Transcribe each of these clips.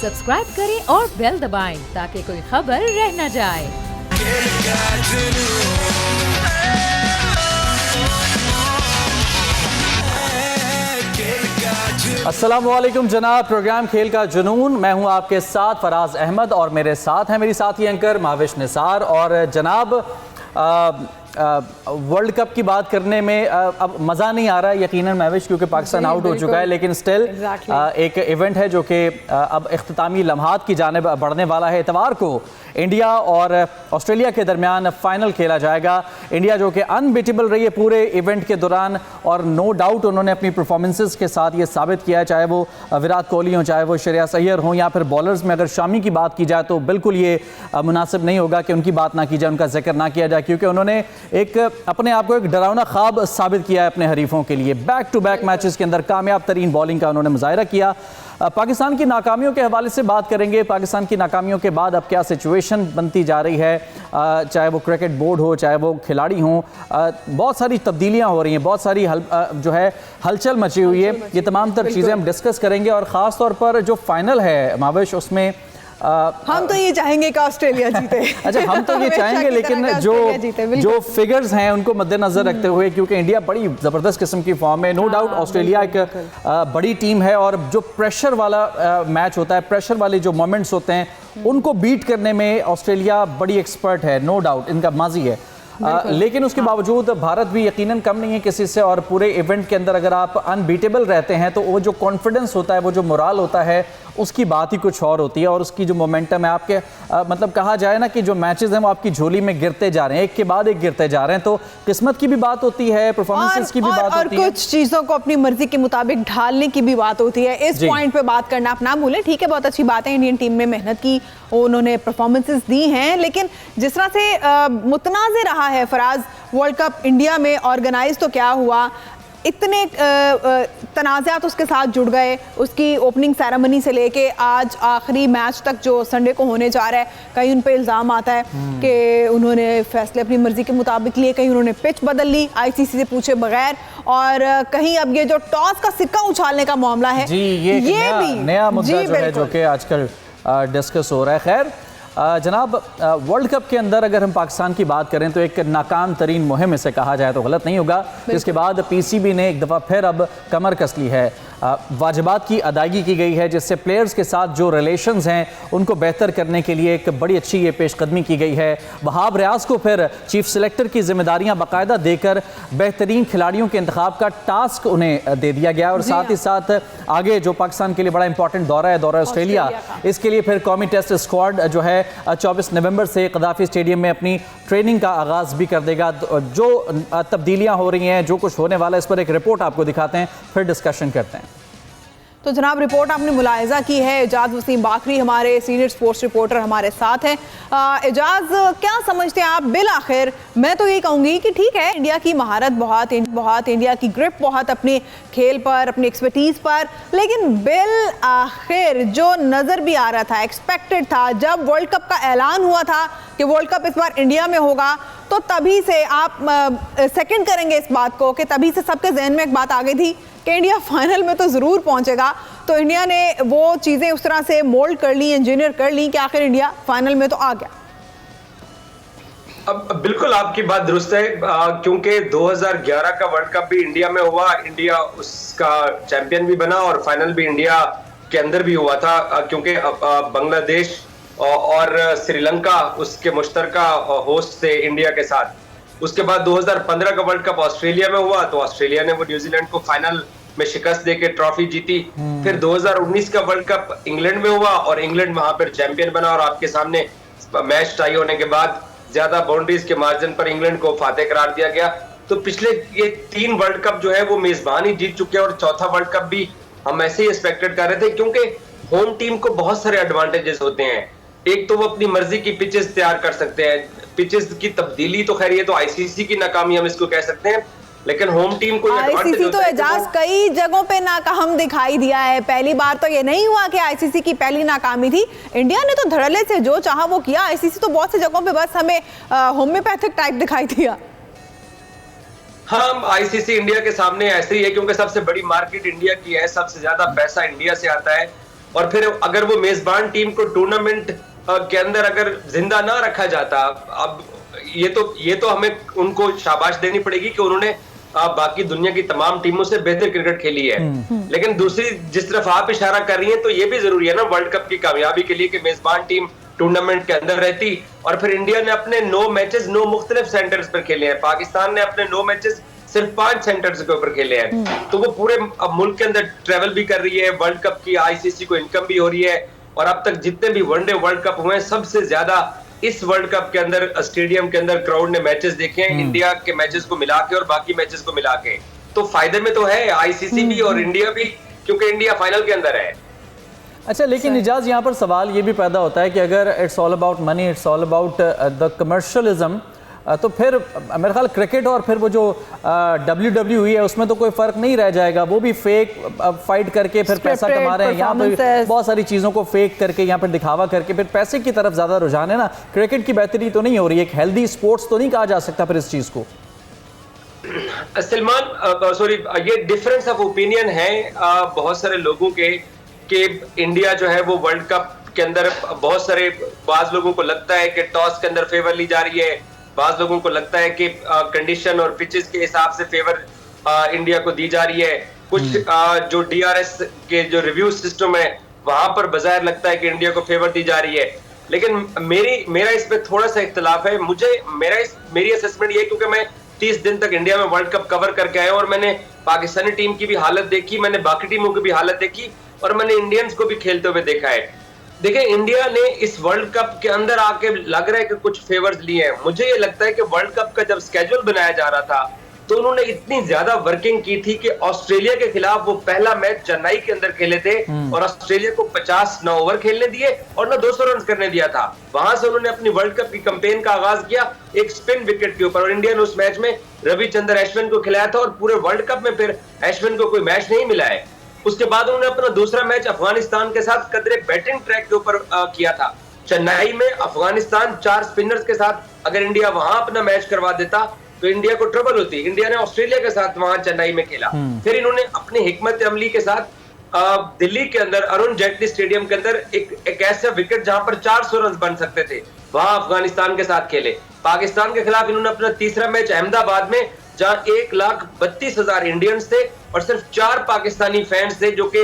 Subscribe करें और bell दबाएं ताकि कोई खबर रह न जाए। अस्सलामुअलैकुम जनाब, प्रोग्राम खेल का जुनून। मैं हूं आपके साथ फराज अहमद और मेरे साथ हैं मेरी साथी एंकर महाविश निसार। और जनाब वर्ल्ड कप की बात करने में अब मज़ा नहीं आ रहा है यकीनन महविश, क्योंकि पाकिस्तान आउट हो चुका है, लेकिन स्टिल एक इवेंट है जो कि अब इख्तितामी लम्हात की जानिब बढ़ने वाला है। इतवार को इंडिया और ऑस्ट्रेलिया के दरमियान फाइनल खेला जाएगा। इंडिया जो कि अनबीटेबल रही है पूरे इवेंट के दौरान, और नो डाउट उन्होंने अपनी परफॉर्मेंसेस के साथ ये साबित किया है, चाहे वो विराट कोहली हो, चाहे वो श्रेयस अय्यर हो, या फिर बॉलर्स में अगर शामी की बात की जाए तो बिल्कुल ये मुनासिब नहीं होगा कि उनकी बात ना की जाए, उनका जिक्र ना किया जाए, क्योंकि उन्होंने एक अपने आप को एक डरावना ख्वाब साबित किया है अपने हरीफों के लिए। बैक टू बैक मैचेस के अंदर कामयाब तरीन बॉलिंग का उन्होंने मुजाहिरा किया। पाकिस्तान की नाकामियों के हवाले से बात करेंगे। पाकिस्तान की नाकामियों के बाद अब क्या सिचुएशन बनती जा रही है, चाहे वो क्रिकेट बोर्ड हो, चाहे वो खिलाड़ी हों, बहुत सारी तब्दीलियां हो रही हैं, बहुत सारी जो है हलचल मची हुई है। ये तमाम तर चीज़ें हम डिस्कस करेंगे, और ख़ास तौर पर जो फाइनल है माविश, उसमें हम तो ये चाहेंगे कि ऑस्ट्रेलिया जीते। अच्छा, हम तो ये चाहेंगे, लेकिन जो फिगर्स हैं उनको मद्देनजर रखते हुए, क्योंकि इंडिया बड़ी ज़बरदस्त किस्म की फॉर्म है, नो डाउट ऑस्ट्रेलिया एक बड़ी टीम है, और जो प्रेशर वाला मैच होता है, प्रेशर वाले जो मोमेंट्स होते हैं, उनको बीट करने में ऑस्ट्रेलिया बड़ी एक्सपर्ट है, नो डाउट इनका माजी है। लेकिन उसके बावजूद भारत भी यकीनन कम नहीं है किसी से, और पूरे इवेंट के अंदर अगर आप अनबीटेबल रहते हैं तो वो जो कॉन्फिडेंस होता है, वो जो मोराल होता है, उसकी बात ही कुछ और होती है। और उसकी जो मोमेंटम है आपके मतलब कहा जाए ना कि जो मैचेस हैं वो आपकी झोली में गिरते जा रहे हैं, एक के बाद एक गिरते जा रहे हैं, तो किस्मत की भी बात होती है, परफॉर्मेंसेस की भी बात होती है, और कुछ चीज़ों को अपनी मर्जी के मुताबिक ढालने की भी बात होती है। इस पॉइंट पे बात करना आप ना भूलें। ठीक है, बहुत अच्छी बात है, इंडियन टीम में मेहनत की, उन्होंने परफॉर्मेंसेस दी हैं, लेकिन जिस तरह से मुतनाज़ रहा है फराज वर्ल्ड कप इंडिया में ऑर्गेनाइज, तो क्या हुआ, इतने तनाज़ात उसके साथ जुड़ गए, उसकी ओपनिंग सेरेमनी से लेके आज आखिरी मैच तक जो संडे को होने जा रहा है। कहीं उन पे इल्ज़ाम आता है कि उन्होंने फैसले अपनी मर्जी के मुताबिक लिए, कहीं उन्होंने पिच बदल ली आईसीसी से पूछे बगैर, और कहीं अब ये जो टॉस का सिक्का उछालने का मामला है, जी ये भी नया मुद्दा जो है, जो कि आजकल डिस्कस हो रहा है। खैर जनाब, वर्ल्ड कप के अंदर अगर हम पाकिस्तान की बात करें तो एक नाकाम तरीन मुहिम इसे कहा जाए तो गलत नहीं होगा, जिसके बाद पीसीबी ने एक दफ़ा फिर अब कमर कस ली है। वाजिबात की अदायगी की गई है, जिससे प्लेयर्स के साथ जो रिलेशंस हैं उनको बेहतर करने के लिए एक बड़ी अच्छी ये पेशकदमी की गई है। वहाब रियाज को फिर चीफ सेलेक्टर की जिम्मेदारियां बाकायदा देकर बेहतरीन खिलाड़ियों के इंतखाब का टास्क उन्हें दे दिया गया, और साथ ही साथ आगे जो पाकिस्तान के लिए बड़ा इंपॉर्टेंट दौरा है, दौरा ऑस्ट्रेलिया, इसके लिए फिर कौमी टेस्ट स्क्वाड जो है 24 नवंबर से कदाफी स्टेडियम में अपनी ट्रेनिंग का आगाज़ भी कर देगा। जो तब्दीलियां हो रही हैं, जो कुछ होने वाला है, इस पर एक रिपोर्ट आपको दिखाते हैं, फिर डिस्कशन करते हैं। तो जनाब, रिपोर्ट आपने मुलाहिजा की है। एजाज वसीम बाकरी हमारे सीनियर स्पोर्ट्स रिपोर्टर हमारे साथ हैं। एजाज, क्या समझते हैं आप? बिल आखिर मैं तो ये कहूँगी कि ठीक है, इंडिया की महारत बहुत, इंडिया की ग्रिप बहुत अपने खेल पर, अपनी एक्सपर्टीज़ पर, लेकिन बिल आखिर जो नज़र भी आ रहा था, एक्सपेक्टेड था, जब वर्ल्ड कप का ऐलान हुआ था कि वर्ल्ड कप इस बार इंडिया में होगा, तो तभी से आप सेकंड करेंगे इस बात को कि तभी से सबके जहन में एक बात आ गई थी कि इंडिया फाइनल में तो ज़रूर पहुंचेगा। तो इंडिया ने वो चीज़ें उस तरह से मोल्ड कर ली, इंजीनियर कर ली कि आखिर इंडिया फाइनल में तो आ गया। अब बिल्कुल आपकी बात दुरुस्त है, क्योंकि 2011 का वर्ल्ड कप भी इंडिया में हुआ, इंडिया उसका चैंपियन भी बना, और फाइनल भी इंडिया के अंदर भी हुआ था, क्योंकि बांग्लादेश और श्रीलंका उसके मुश्तरका होस्ट थे इंडिया के साथ। उसके बाद 2015 का वर्ल्ड कप ऑस्ट्रेलिया में हुआ, तो ऑस्ट्रेलिया ने वो न्यूजीलैंड को फाइनल में शिकस्त देके ट्रॉफी जीती। फिर 2019 का वर्ल्ड कप इंग्लैंड में हुआ, और इंग्लैंड वहां पर चैंपियन बना, और आपके सामने मैच टाई होने के बाद ज्यादा बाउंड्रीज के मार्जिन पर इंग्लैंड को फातेह करार दिया गया। तो पिछले ये 3 वर्ल्ड कप जो है वो मेजबान ही जीत चुके हैं, और चौथा वर्ल्ड कप भी हम ऐसे ही एक्सपेक्टेड कर रहे थे, क्योंकि होम टीम को बहुत सारे एडवांटेजेस होते हैं। एक तो वो अपनी मर्जी की पिचेस तैयार कर सकते हैं, पिचेस की तब्दीली तो खैर ये तो आईसीसी की नाकामी हम इसको कह सकते हैं, लेकिन होम टीम को आईसीसी तो एजाज कई जगहों पे नाकाम दिखाई दिया है। पहली बार तो ये नहीं हुआ कि आईसीसी की पहली नाकामी थी, इंडिया ने तो धड़ल्ले से जो चाहा वो किया। आईसीसी तो बहुत सी जगहों पे बस हमें होम्योपैथिक टाइप दिखाई दिया। हाँ, आईसीसी इंडिया के सामने ऐसे ही है, क्योंकि सबसे बड़ी मार्केट इंडिया की है, सबसे ज्यादा पैसा इंडिया से आता है, और फिर अगर वो मेजबान टीम को टूर्नामेंट के अंदर अगर जिंदा ना रखा जाता, अब ये तो हमें उनको शाबाश देनी पड़ेगी कि उन्होंने बाकी दुनिया की तमाम टीमों से बेहतर क्रिकेट खेली है। लेकिन दूसरी जिस तरफ आप इशारा कर रही हैं, तो ये भी जरूरी है ना वर्ल्ड कप की कामयाबी के लिए कि मेजबान टीम टूर्नामेंट के अंदर रहती। और फिर इंडिया ने अपने 9 मैचेस 9 मुख्तलिफ सेंटर्स पर खेले हैं, पाकिस्तान ने अपने 9 मैचेस सिर्फ 5 सेंटर्स के ऊपर खेले हैं। तो वो पूरे मुल्क के अंदर ट्रेवल भी कर रही है, वर्ल्ड कप की आईसीसी को इनकम भी हो रही है। और अब तक जितने भी वनडे वर्ल्ड कप हुए हैं, सबसे ज्यादा इस वर्ल्ड कप के अंदर स्टेडियम के अंदर क्राउड ने मैचेस देखे हैं, इंडिया के मैचेस को मिला के और बाकी मैचेस को मिला के। तो फायदे में तो है आईसीसी भी और इंडिया भी, क्योंकि इंडिया फाइनल के अंदर है। अच्छा, लेकिन इजाज़ यहाँ पर सवाल ये भी पैदा होता है कि अगर it's all about money, it's all about the commercialism, तो फिर मेरे ख्याल क्रिकेट और फिर वो जो WWE है उसमें तो कोई फ़र्क नहीं रह जाएगा। वो भी फेक फाइट करके फिर पैसा कमा रहे हैं, यहाँ पर बहुत सारी चीज़ों को फेक करके यहाँ पर दिखावा करके फिर पैसे की तरफ ज़्यादा रुझान है ना। क्रिकेट की बेहतरी तो नहीं हो रही, एक हेल्दी स्पोर्ट्स तो नहीं कहा जा सकता फिर इस चीज़ को। सलमान सॉरी, ये डिफरेंस ऑफ ओपिनियन है बहुत सारे लोगों के कि इंडिया जो है वो वर्ल्ड कप के अंदर बहुत सारे, बाज लोगों को लगता है कि टॉस के अंदर फेवर ली जा रही है, बाज लोगों को लगता है कि कंडीशन और पिचेस के हिसाब से फेवर इंडिया को दी जा रही है। कुछ जो DRS के जो रिव्यू सिस्टम है वहां पर बाज़ाहिर लगता है कि इंडिया को फेवर दी जा रही है। लेकिन मेरा इसमें थोड़ा सा इख्तिलाफ है। मेरी असेसमेंट ये, क्योंकि मैं 30 दिन तक इंडिया में वर्ल्ड कप कवर करके आया और मैंने पाकिस्तानी टीम की भी हालत देखी, मैंने बाकी टीमों की भी हालत देखी और मैंने इंडियंस को भी खेलते हुए देखा है। देखिए, इंडिया ने इस वर्ल्ड कप के अंदर आके लग रहा है कि कुछ फेवर्स लिए हैं। मुझे ये लगता है कि वर्ल्ड कप का जब स्केड्यूल बनाया जा रहा था तो उन्होंने इतनी ज्यादा वर्किंग की थी कि ऑस्ट्रेलिया के खिलाफ वो पहला मैच चेन्नई के अंदर खेले थे और ऑस्ट्रेलिया को 50 न ओवर खेलने दिए और न 200 रन करने दिया था। वहां से उन्होंने अपनी वर्ल्ड कप की कैंपेन का आगाज किया एक स्पिन विकेट के ऊपर, और इंडिया ने उस मैच में रविचंद्रन अश्विन को खिलाया था और पूरे वर्ल्ड कप में फिर अश्विन को कोई मैच नहीं मिला है। उसके बाद उन्होंने अपना दूसरा मैच अफगानिस्तान के साथ कदरे बैटिंग ट्रैक के ऊपर किया था। चेन्नई में अफगानिस्तान 4 स्पिनर्स के साथ अगर इंडिया वहां अपना मैच करवा देता तो इंडिया को ट्रबल होती। इंडिया ने ऑस्ट्रेलिया के साथ वहां चेन्नई में खेला। फिर इन्होंने अपनी हिकमत अमली के साथ दिल्ली के अंदर अरुण जेटली स्टेडियम के अंदर एक ऐसा विकेट जहां पर 400 रन बन सकते थे, वहां अफगानिस्तान के साथ खेले। पाकिस्तान के खिलाफ इन्होंने अपना तीसरा मैच अहमदाबाद में, जहां 1,32,000 इंडियंस थे और सिर्फ 4 पाकिस्तानी फैंस थे जो कि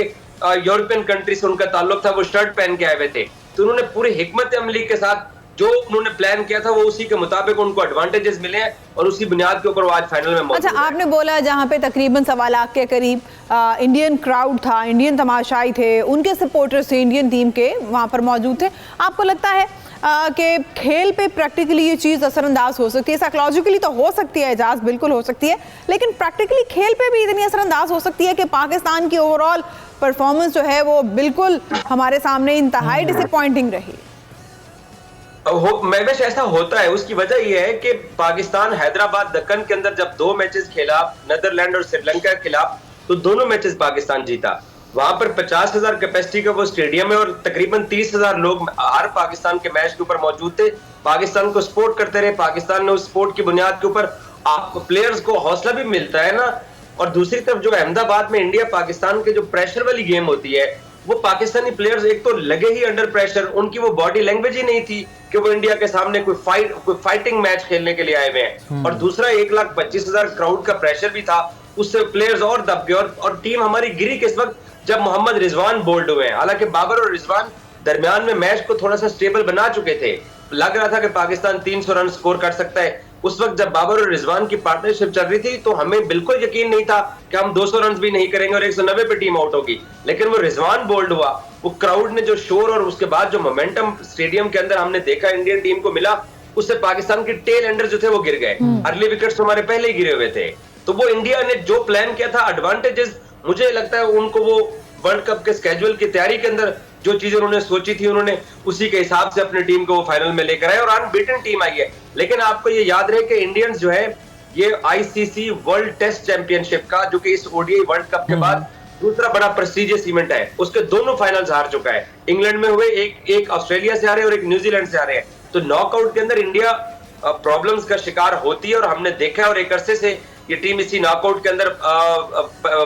यूरोपियन कंट्री से उनका ताल्लुक था, वो शर्ट पहन के आए हुए थे। तो उन्होंने पूरी हिकमत अमली के साथ जो उन्होंने प्लान किया था वो उसी के मुताबिक उनको एडवांटेजेस मिले हैं और उसी बुनियाद के ऊपर वो आज फाइनल में मौजूद अच्छा, आपने बोला जहां पे तकरीबन 1.25 लाख के करीब इंडियन क्राउड था, इंडियन तमाशाई थे, उनके सपोर्टर्स थे, इंडियन टीम के वहां पर मौजूद थे। आपको लगता है कि खेल पे प्रैक्टिकली ये चीज़ असरअंदाज हो सकती है? साइकोलॉजिकली तो हो सकती है इजाज़, बिल्कुल हो सकती है, लेकिन प्रैक्टिकली खेल पे भी इतनी असरअंदाज हो सकती है कि पाकिस्तान की ओवरऑल परफॉर्मेंस जो है वो बिल्कुल हमारे सामने इंतहाई डिसअपॉइंटिंग रही। मैच ऐसा होता है, उसकी वजह यह है कि पाकिस्तान हैदराबाद दक्कन के अंदर जब 2 मैचेस खेला नीदरलैंड और श्रीलंका के खिलाफ, तो दोनों मैचेस पाकिस्तान जीता। वहां पर 50,000 कैपेसिटी का वो स्टेडियम है और तकरीबन 30,000 लोग हर पाकिस्तान के मैच के ऊपर मौजूद थे, पाकिस्तान को सपोर्ट करते रहे। पाकिस्तान ने उस सपोर्ट की बुनियाद के ऊपर आपको प्लेयर्स को हौसला भी मिलता है ना। और दूसरी तरफ जो अहमदाबाद में इंडिया पाकिस्तान के जो प्रेशर वाली गेम होती है, वो पाकिस्तानी प्लेयर्स एक तो लगे ही अंडर प्रेशर, उनकी वो बॉडी लैंग्वेज ही नहीं थी कि वो इंडिया के सामने कोई फाइटिंग मैच खेलने के लिए आए हुए हैं। और दूसरा 1,25,000 क्राउड का प्रेशर भी था, उससे प्लेयर्स और दब गए और टीम हमारी गिरी किस वक्त, जब मोहम्मद रिजवान बोल्ड हुए हैं। हालांकि बाबर और रिजवान दरमियान में मैच को थोड़ा सा स्टेबल बना चुके थे, लग रहा था कि पाकिस्तान 300 रन स्कोर कर सकता है। उस वक्त जब बाबर और रिजवान की पार्टनरशिप चल रही थी तो हमें बिल्कुल यकीन नहीं था कि हम 200 रन भी नहीं करेंगे और 190 पे टीम आउट होगी। लेकिन वो रिजवान बोल्ड हुआ, वो क्राउड ने जो शोर और उसके बाद जो मोमेंटम स्टेडियम के अंदर हमने देखा इंडियन टीम को मिला, उससे पाकिस्तान के टेल एंडर जो थे वो गिर गए। अर्ली विकेट्स हमारे पहले ही गिरे हुए थे। तो वो इंडिया ने जो प्लान किया था, एडवांटेजेस, मुझे लगता है उनको वो वर्ल्ड कप के स्केड्यूल की तैयारी के अंदर जो चीजें उन्होंने सोची थी, उन्होंने उसी के हिसाब से अपनी टीम को वो फाइनल में लेकर आए और अनबीटन टीम आई है। लेकिन आपको ये याद रहे कि इंडियंस जो है ये आईसीसी वर्ल्ड टेस्ट चैंपियनशिप का, जो कि इस ओडीआई वर्ल्ड कप के बाद दूसरा बड़ा प्रेस्टिजियस इवेंट है, उसके दोनों फाइनल्स हार चुका है। इंग्लैंड में हुए, एक ऑस्ट्रेलिया से हारे और एक न्यूजीलैंड से हारे हैं। तो नॉकआउट के अंदर इंडिया प्रॉब्लम्स का शिकार होती है और हमने देखा है, और एक अरसे से ये टीम इसी नॉकआउट के अंदर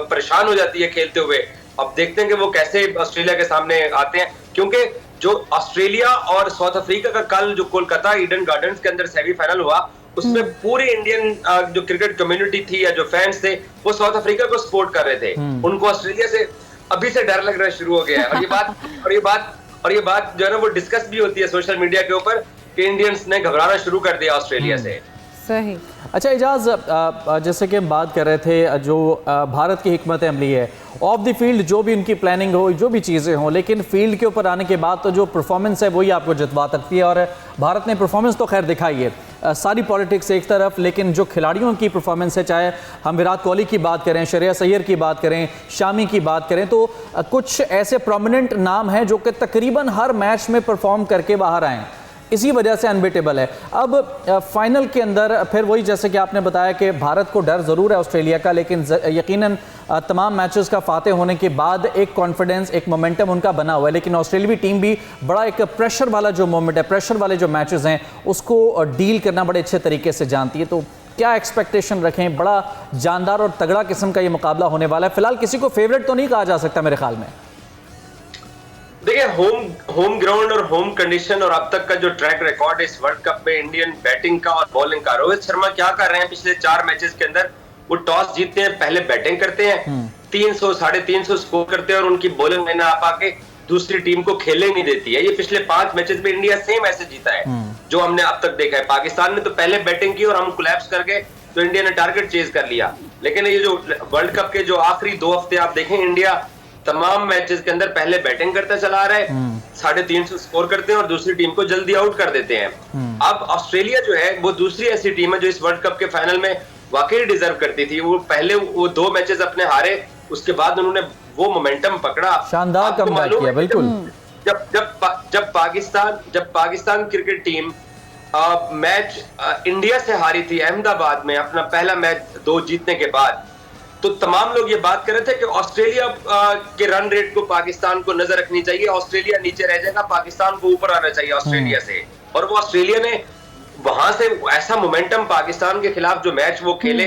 परेशान हो जाती है खेलते हुए। अब देखते हैं कि वो कैसे ऑस्ट्रेलिया के सामने आते हैं, क्योंकि जो ऑस्ट्रेलिया और साउथ अफ्रीका का कल जो कोलकाता ईडन गार्डन्स के अंदर सेमीफाइनल हुआ, उसमें पूरी इंडियन जो क्रिकेट कम्युनिटी थी या जो फैंस थे वो साउथ अफ्रीका को सपोर्ट कर रहे थे। उनको ऑस्ट्रेलिया से अभी से डर लग रहा शुरू हो गया है। और ये बात जो है ना वो डिस्कस भी होती है सोशल मीडिया के ऊपर कि इंडियंस ने घबराना शुरू कर दिया ऑस्ट्रेलिया से। सही। अच्छा एजाज, जैसे कि हम बात कर रहे थे जो भारत की हिकमत अमली है, ऑफ द फील्ड जो भी उनकी प्लानिंग हो, जो भी चीज़ें हों, लेकिन फील्ड के ऊपर आने के बाद तो जो परफॉर्मेंस है वही आपको जितवा सकती है। और भारत ने परफॉर्मेंस तो खैर दिखाई है, सारी पॉलिटिक्स एक तरफ, लेकिन जो खिलाड़ियों की परफॉर्मेंस है, चाहे हम विराट कोहली की बात करें, श्रेयस अय्यर की बात करें, शामी की बात करें, तो कुछ ऐसे प्रोमिनेंट नाम हैं जो कि तकरीबन हर मैच में परफॉर्म करके बाहर आए हैं, इसी वजह से अनबीटेबल है। अब फाइनल के अंदर फिर वही, जैसे कि आपने बताया कि भारत को डर ज़रूर है ऑस्ट्रेलिया का, लेकिन यकीनन तमाम मैचेस का फाते होने के बाद एक कॉन्फिडेंस, एक मोमेंटम उनका बना हुआ है। लेकिन ऑस्ट्रेलियावी टीम भी बड़ा एक प्रेशर वाला जो मोमेंट है, प्रेशर वाले जो मैचेस हैं, उसको डील करना बड़े अच्छे तरीके से जानती है। तो क्या एक्सपेक्टेशन रखें? बड़ा जानदार और तगड़ा किस्म का ये मुकाबला होने वाला है। फिलहाल किसी को फेवरेट तो नहीं कहा जा सकता मेरे ख्याल में। देखिए, होम ग्राउंड और होम कंडीशन और अब तक का जो ट्रैक रिकॉर्ड है इस वर्ल्ड कप में इंडियन बैटिंग का और बॉलिंग का, रोहित शर्मा क्या कर रहे हैं पिछले 4 मैचेस के अंदर, वो टॉस जीतते हैं, पहले बैटिंग करते हैं, 300 350 स्कोर करते हैं और उनकी बॉलिंग लाइन आप आके दूसरी टीम को खेलने नहीं देती है। ये पिछले 5 मैचेस में इंडिया सेम ऐसे जीता है जो हमने अब तक देखा है। पाकिस्तान ने तो पहले बैटिंग की और हम कोलैप्स कर गए तो इंडिया ने टारगेट चेज कर लिया। लेकिन ये जो वर्ल्ड कप के जो आखिरी 2 हफ्ते आप देखें, इंडिया तमाम मैचेस के अंदर पहले बैटिंग करता चला आ रहा है, 350 स्कोर करते हैं और दूसरी टीम को जल्दी आउट कर देते हैं। अब ऑस्ट्रेलिया जो है वो दूसरी ऐसी टीम है जो इस वर्ल्ड कप के फाइनल में वाकई डिजर्व करती थी। वो पहले वो 2 मैचेस अपने हारे, उसके बाद उन्होंने वो मोमेंटम पकड़ा, शानदार कमबैक किया। बिल्कुल, जब Pakistan cricket team match India से हारी थी अहमदाबाद में, अपना पहला मैच 2 जीतने के बाद, तो तमाम लोग ये बात कर रहे थे कि ऑस्ट्रेलिया के रन रेट को पाकिस्तान को नजर रखनी चाहिए, ऑस्ट्रेलिया नीचे रह जाएगा, पाकिस्तान को ऊपर आना चाहिए ऑस्ट्रेलिया से। और वो ऑस्ट्रेलिया ने वहां से ऐसा मोमेंटम पाकिस्तान के खिलाफ जो मैच वो खेले,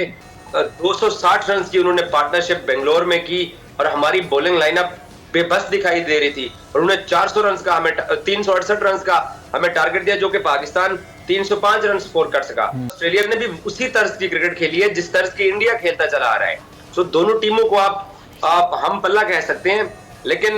260 रन की उन्होंने पार्टनरशिप बेंगलोर में की और हमारी बॉलिंग लाइनअप बेबस दिखाई दे रही थी और उन्होंने 400 रन का, हमें 368 रन का हमें टारगेट दिया, जो कि पाकिस्तान 305 रन स्कोर कर सका। ऑस्ट्रेलिया ने भी उसी तर्ज की क्रिकेट खेली है जिस तर्ज की इंडिया खेलता चला आ रहा है। तो दोनों टीमों को आप हम पल्ला कह सकते हैं, लेकिन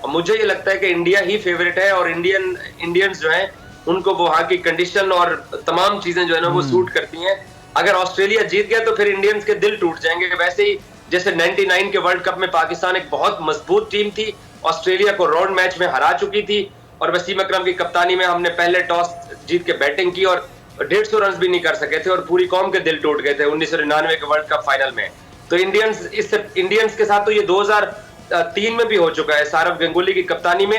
मुझे ये लगता है कि इंडिया ही फेवरेट है और इंडियंस जो हैं उनको वहां की कंडीशन और तमाम चीजें जो है ना वो सूट करती हैं। अगर ऑस्ट्रेलिया जीत गया तो फिर इंडियंस के दिल टूट जाएंगे, वैसे ही जैसे 99 के वर्ल्ड कप में पाकिस्तान एक बहुत मजबूत टीम थी, ऑस्ट्रेलिया को राउंड मैच में हरा चुकी थी और वसीम अकरम की कप्तानी में हमने पहले टॉस जीत के बैटिंग की और 150 रन भी नहीं कर सके थे और पूरी कौम के दिल टूट गए थे 1999 के वर्ल्ड कप फाइनल में। तो इंडियंस के साथ तो ये 2003 में भी हो चुका है। सौरव गंगुली की कप्तानी में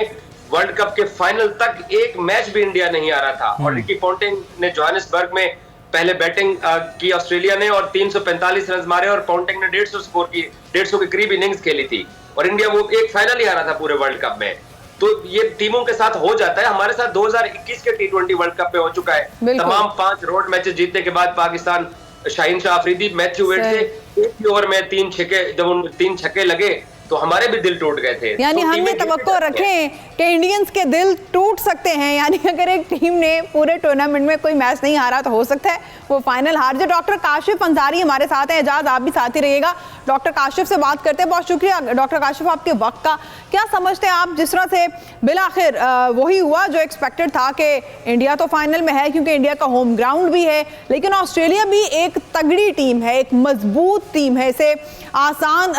वर्ल्ड कप के फाइनल तक एक मैच भी इंडिया नहीं आ रहा था और रिकी पॉन्टिंग ने जोहानिसबर्ग में पहले बैटिंग की ऑस्ट्रेलिया ने और 345 रन मारे और पॉन्टिंग ने 150 स्कोर की, 150 के करीब इनिंग्स खेली थी और इंडिया वो एक फाइनल ही आ रहा था पूरे वर्ल्ड कप में। तो ये टीमों के साथ हो जाता है, हमारे साथ 2021 के T20 वर्ल्ड कप में हो चुका है। तमाम 5 रोड मैचेस जीतने के बाद पाकिस्तान शाहीन शाह अफरीदी, मैथ्यू वेड से एक ही ओवर में 3 छक्के, जब उन 3 छक्के लगे तो हमारे भी दिल टूट गए थे। यानी तो हम ये तवक्को रखें कि इंडियंस के दिल टूट सकते हैं, यानी अगर एक टीम ने पूरे टूर्नामेंट में कोई मैच नहीं हारा तो हो सकता है वो फाइनल हार जाए। डॉक्टर काशिफ अंसारी हमारे साथ हैं, एजाज आप भी साथ ही रहिएगा। डॉक्टर काशिफ से बात करते हैं। बहुत शुक्रिया डॉक्टर काशिफ आपके वक्त का। क्या समझते हैं आप, जिस तरह से बिलाखिर वही हुआ जो एक्सपेक्टेड था कि इंडिया तो फाइनल में है क्योंकि इंडिया का होम ग्राउंड भी है, लेकिन ऑस्ट्रेलिया भी एक तगड़ी टीम है, एक मजबूत टीम है, इसे आसान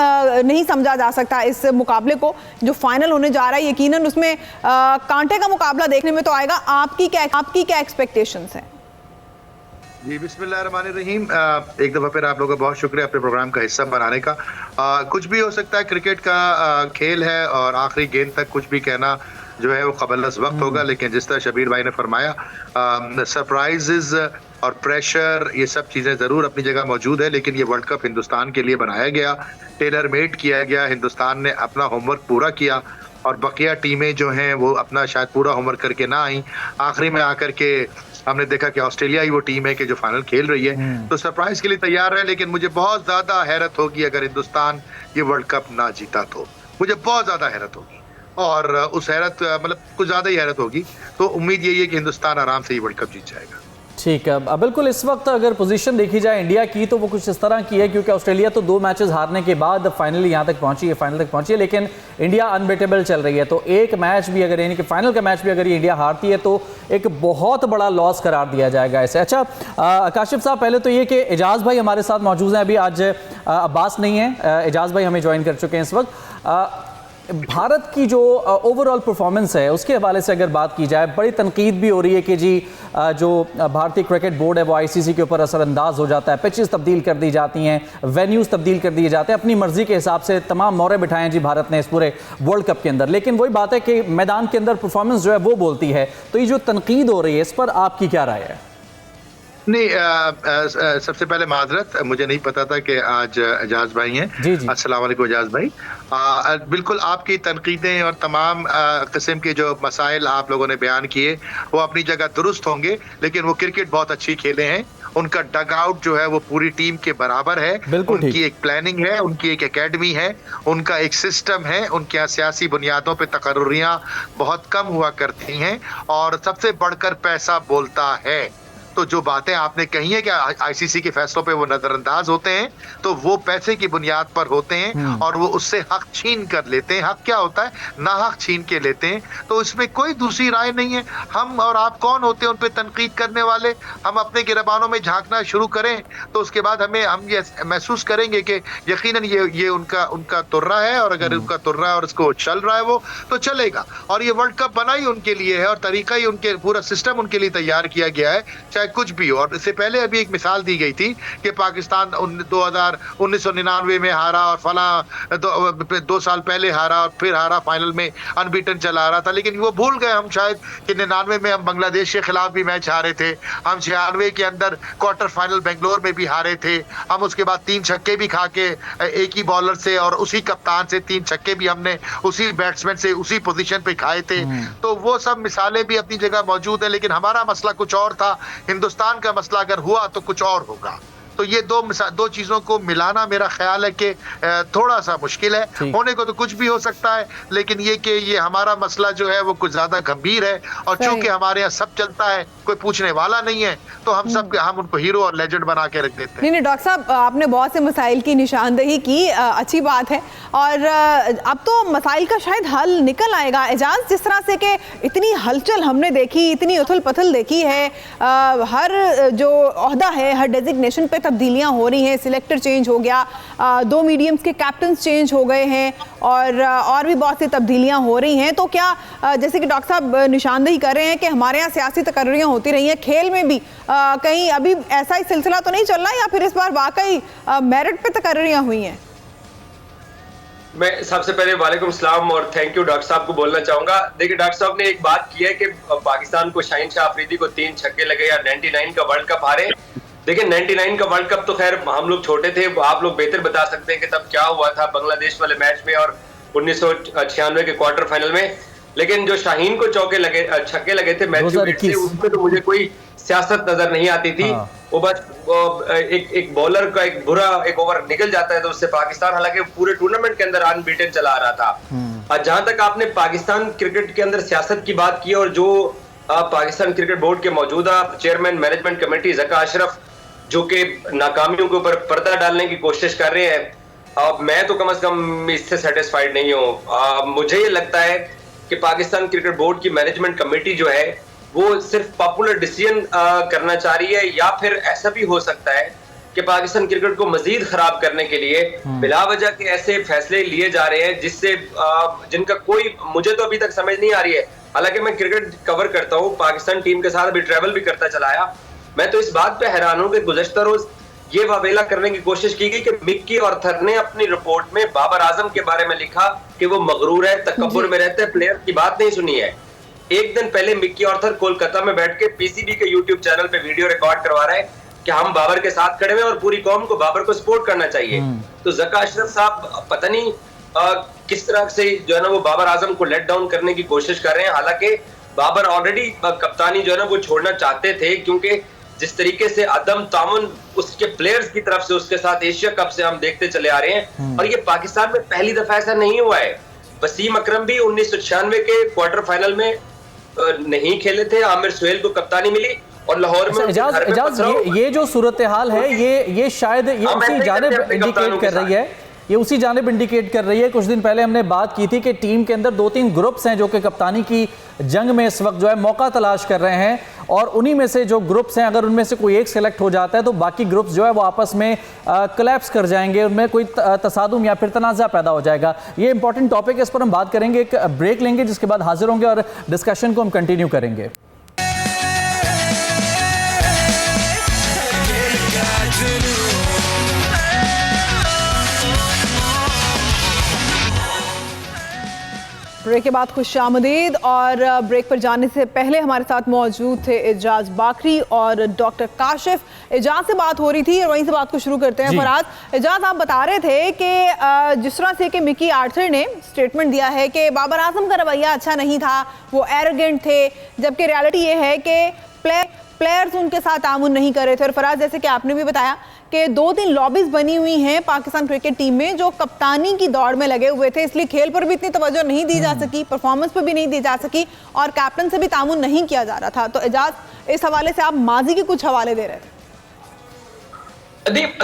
नहीं समझा जा सकता। इस मुकाबले को जो फाइनल होने जा रहा है यकीनन उसमें कांटे का मुकाबला देखने में तो आएगा। आपकी क्या एक्सपेक्टेशंस हैं? जी बिस्मिल्लाहिर्रहमानिर्रहीम। एक दफ़ा फिर आप लोगों का बहुत शुक्रिया अपने प्रोग्राम का हिस्सा बनाने का। कुछ भी हो सकता है, क्रिकेट का खेल है और आखिरी गेंद तक कुछ भी कहना जो है वो क़बल-अज़ वक्त होगा। लेकिन जिस तरह शबीर भाई ने फरमाया, सरप्राइजेज और प्रेशर ये सब चीज़ें ज़रूर अपनी जगह मौजूद है, लेकिन ये वर्ल्ड कप हिंदुस्तान के लिए बनाया गया, टेलर मेड किया गया। हिंदुस्तान ने अपना होमवर्क पूरा किया और बकिया टीमें जो हैं वो अपना शायद पूरा होमवर्क करके ना आई। आखिरी में आकर के हमने देखा कि ऑस्ट्रेलिया ही वो टीम है कि जो फाइनल खेल रही है, तो सरप्राइज के लिए तैयार है। लेकिन मुझे बहुत ज़्यादा हैरत होगी अगर हिंदुस्तान ये वर्ल्ड कप ना जीता तो। मुझे बहुत ज्यादा हैरत होगी, और उस हैरत मतलब कुछ ज्यादा ही हैरत होगी। तो उम्मीद यही है कि हिंदुस्तान आराम से ये वर्ल्ड कप जीत जाएगा। ठीक है, बिल्कुल। इस वक्त अगर पोजीशन देखी जाए इंडिया की तो वो कुछ इस तरह की है, क्योंकि ऑस्ट्रेलिया तो 2 मैचेस हारने के बाद फाइनली यहाँ तक पहुंची है, लेकिन इंडिया अनबीटेबल चल रही है। तो एक मैच भी अगर, यानी कि फाइनल का मैच भी अगर ये इंडिया हारती है तो एक बहुत बड़ा लॉस करार दिया जाएगा इसे। अच्छा काशिफ साहब, पहले तो ये कि एजाज भाई हमारे साथ मौजूद हैं, अभी आज अब्बास नहीं है, एजाज भाई हमें ज्वाइन कर चुके हैं इस वक्त। भारत की जो ओवरऑल परफॉर्मेंस है उसके हवाले से अगर बात की जाए, बड़ी तनकीद भी हो रही है कि जी जो भारतीय क्रिकेट बोर्ड है वो आईसीसी के ऊपर असरअंदाज हो जाता है, पिचेस तब्दील कर दी जाती हैं, वेन्यूज़ तब्दील कर दिए जाते हैं, अपनी मर्जी के हिसाब से तमाम मोहरे बिठाए हैं जी भारत ने इस पूरे वर्ल्ड कप के अंदर। लेकिन वही बात है कि मैदान के अंदर परफॉर्मेंस जो है वो बोलती है। तो ये जो तनकीद हो रही है इस पर आपकी क्या राय है? नहीं, सबसे पहले माजरत, मुझे नहीं पता था कि आज एजाज भाई हैं। जी जी, अस्सलाम वालेकुम एजाज भाई। बिल्कुल आपकी तनकीदें और तमाम किस्म के जो मसाइल आप लोगों ने बयान किए वो अपनी जगह दुरुस्त होंगे, लेकिन वो क्रिकेट बहुत अच्छी खेले हैं। उनका डग आउट जो है वो पूरी टीम के बराबर है, उनकी एक प्लानिंग है, उनकी एक एकेडमी है, उनका एक सिस्टम है, उनके यहाँ सियासी बुनियादों पे तकर्रुरियां बहुत कम हुआ करती हैं, और सबसे बढ़कर पैसा बोलता है। तो जो बातें आपने कही है कि आईसीसी के फैसलों पे वो नजरअंदाज होते हैं, तो वो पैसे की बुनियाद पर होते हैं और वो उससे हक छीन कर लेते हैं। हक क्या होता है? ना हक छीन के लेते हैं। तो इसमें कोई दूसरी राय नहीं है। हम और आप कौन होते हैं उन पे तनकीद करने वाले? हम अपने गिरबानों में झांकना शुरू करें तो उसके बाद हम ये महसूस करेंगे कि यकीनन ये उनका तुर्रा है, और अगर उनका तुर्रा है और उसको चल रहा है वो तो चलेगा। और ये वर्ल्ड कप बना ही उनके लिए है, और तरीका ही उनके, पूरा सिस्टम उनके लिए तैयार किया गया है, चाहे कुछ भी हो। और इससे पहले अभी एक मिसाल दी गई थी कि पाकिस्तान 1999 में हारा, और फला 2 साल पहले हारा, और फिर हारा, फाइनल में अनबीटन चला आ रहा था। लेकिन वो भूल गए हम शायद कि 99 में हम बांग्लादेश के खिलाफ भी मैच हारे थे, हम 96 के अंदर क्वार्टर फाइनल बेंगलोर में भी हारे थे, हम उसके बाद 3 छक्के भी खा के एक ही बॉलर से और उसी कप्तान से 3 छक्के भी हमने उसी बैट्समैन से उसी पोजीशन पे खाए थे। तो वो सब मिसालें भी अपनी जगह मौजूद है, लेकिन हमारा मसला कुछ और था, हिंदुस्तान का मसला अगर हुआ तो कुछ और होगा। तो ये दो चीजों को मिलाना मेरा ख्याल है कि थोड़ा सा मुश्किल है। होने को तो कुछ भी हो सकता है, लेकिन ये कि ये हमारा मसला जो है वो कुछ ज्यादा गंभीर है, और चूंकि हमारे यहाँ सब चलता है, कोई पूछने वाला नहीं है, तो हम उनको हीरो और लेजेंड बना के रख देते हैं। नहीं डॉक्टर साहब, आपने बहुत से मसाइल की निशानदेही की, अच्छी बात है, और अब तो मसाइल का शायद हल निकल आएगा। एजाज, जिस तरह से कि इतनी हलचल हमने देखी, इतनी उथल पथल देखी है, हर जो ओहदा है, हर डेजिग्नेशन पे तब्दीलियां हो रही हैं, सिलेक्टर चेंज हो गया, 2 मीडियम्स के कैप्टन्स चेंज हो गए हैं, और भी बहुत सी तब्दीलियां हो रही हैं। तो क्या जैसे कि डॉक्टर साहब निशानदेही कर रहे हैं कि हमारे यहाँ सियासी तकर्रियां होती रही हैं, खेल में भी कहीं अभी ऐसा ही सिलसिला तो नहीं चल रहा, या फिर इस बार वाकई मेरिट पे तकर्रियां हुई हैं? मैं सबसे पहले वालेकुम सलाम और थैंक यू डॉक्टर साहब को बोलना चाहूंगा। देखिए डॉक्टर साहब ने एक बात की है कि पाकिस्तान को शाहीन शाह अफरीदी को 3 छक्के लगे या 99 का वर्ल्ड कप हारे। देखिए 99 का वर्ल्ड कप तो खैर हम लोग छोटे थे, आप लोग बेहतर बता सकते हैं कि तब क्या हुआ था बांग्लादेश वाले मैच में और 1996 के क्वार्टर फाइनल में। लेकिन जो शाहीन को छक्के लगे थे मैच से, उसमें तो मुझे कोई सियासत नजर नहीं आती थी। वो बस एक बॉलर का एक बुरा एक ओवर निकल जाता है तो उससे पाकिस्तान, हालांकि पूरे टूर्नामेंट के अंदर अनबीटन चला आ रहा था। जहां तक आपने पाकिस्तान क्रिकेट के अंदर सियासत की बात की, और जो पाकिस्तान क्रिकेट बोर्ड के मौजूदा chairman management committee Zaka Ashraf जो कि नाकामियों के ऊपर पर्दा डालने की कोशिश कर रहे हैं, मैं तो कम से कम इससे सेटिस्फाइड नहीं हूँ। मुझे ये लगता है कि पाकिस्तान क्रिकेट बोर्ड की मैनेजमेंट कमेटी जो है वो सिर्फ पॉपुलर डिसीजन करना चाह रही है, या फिर ऐसा भी हो सकता है कि पाकिस्तान क्रिकेट को मजीद खराब करने के लिए बिला वजह के ऐसे फैसले लिए जा रहे हैं जिससे जिनका कोई मुझे तो अभी तक समझ नहीं आ रही है। हालांकि मैं क्रिकेट कवर करता हूँ, पाकिस्तान टीम के साथ अभी ट्रैवल भी करता चला आया। मैं तो इस बात पे हैरान हूँ कि गुज़श्ता रोज ये वावेला करने की कोशिश की गई कि मिक्की ऑर्थर ने अपनी रिपोर्ट में बाबर आजम के बारे में लिखा कि वो मगरूर है, तकब्बुर में रहते हैं, प्लेयर की बात नहीं सुनी है। एक दिन पहले मिक्की ऑर्थर कोलकाता में बैठ के पीसीबी के यूट्यूब चैनल पे वीडियो रिकॉर्ड करवा रहे हैं कि हम बाबर के साथ खड़े हुए और पूरी कौम को बाबर को सपोर्ट करना चाहिए। तो ज़का अशरफ साहब पता नहीं किस तरह से जो है ना वो बाबर आजम को लेट डाउन करने की कोशिश कर रहे हैं। हालांकि बाबर ऑलरेडी कप्तानी जो है ना वो छोड़ना चाहते थे, क्योंकि जिस तरीके से अदम तामुन उसके प्लेयर्स की तरफ से उसके साथ एशिया कप से हम देखते चले आ रहे हैं, और ये पाकिस्तान में पहली दफा ऐसा नहीं हुआ है। वसीम अकरम भी 1996 के क्वार्टर फाइनल में नहीं खेले थे, आमिर सुहेल को कप्तानी मिली और लाहौर में एजाज ये जो सूरत हाल है ये शायद ये उसी जानिब इंडिकेट कर रही है, ये उसी जानिब इंडिकेट कर रही है। कुछ दिन पहले हमने बात की थी कि टीम के अंदर 2-3 ग्रुप्स हैं जो कि कप्तानी की जंग में इस वक्त जो है मौका तलाश कर रहे हैं, और उन्हीं में से जो ग्रुप्स हैं अगर उनमें से कोई एक सेलेक्ट हो जाता है तो बाकी ग्रुप्स जो है वो आपस में कोलैप्स कर जाएंगे, उनमें कोई तसादुम या फिर तनाज़ा पैदा हो जाएगा। ये इंपॉर्टेंट टॉपिक है, इस पर हम बात करेंगे, एक ब्रेक लेंगे जिसके बाद हाजिर होंगे और डिस्कशन को हम कंटिन्यू करेंगे। ब्रेक के बाद खुशामदीद। और ब्रेक पर जाने से पहले हमारे साथ मौजूद थे एजाज बाकरी और डॉक्टर काशिफ। एजाज से बात हो रही थी और वहीं से बात को शुरू करते हैं। फराज, एजाज आप बता रहे थे कि जिस तरह से कि मिकी आर्थर ने स्टेटमेंट दिया है कि बाबर आजम का रवैया अच्छा नहीं था, वो एरोगेंट थे, जबकि रियलिटी ये है कि प्लेयर्स उनके साथ तामुन नहीं कर रहे थे। और फराज, जैसे कि आपने भी बताया कि 2-3 लॉबीज बनी हुई हैं पाकिस्तान क्रिकेट टीम में जो कप्तानी की दौड़ में लगे हुए थे, इसलिए खेल पर भी इतनी तवज्जो नहीं दी जा सकी, परफॉर्मेंस पर भी नहीं दी जा सकी और कैप्टन से भी तामुन नहीं किया जा रहा था। तो एजाज, इस हवाले से आप माजी के कुछ हवाले दे रहे थे।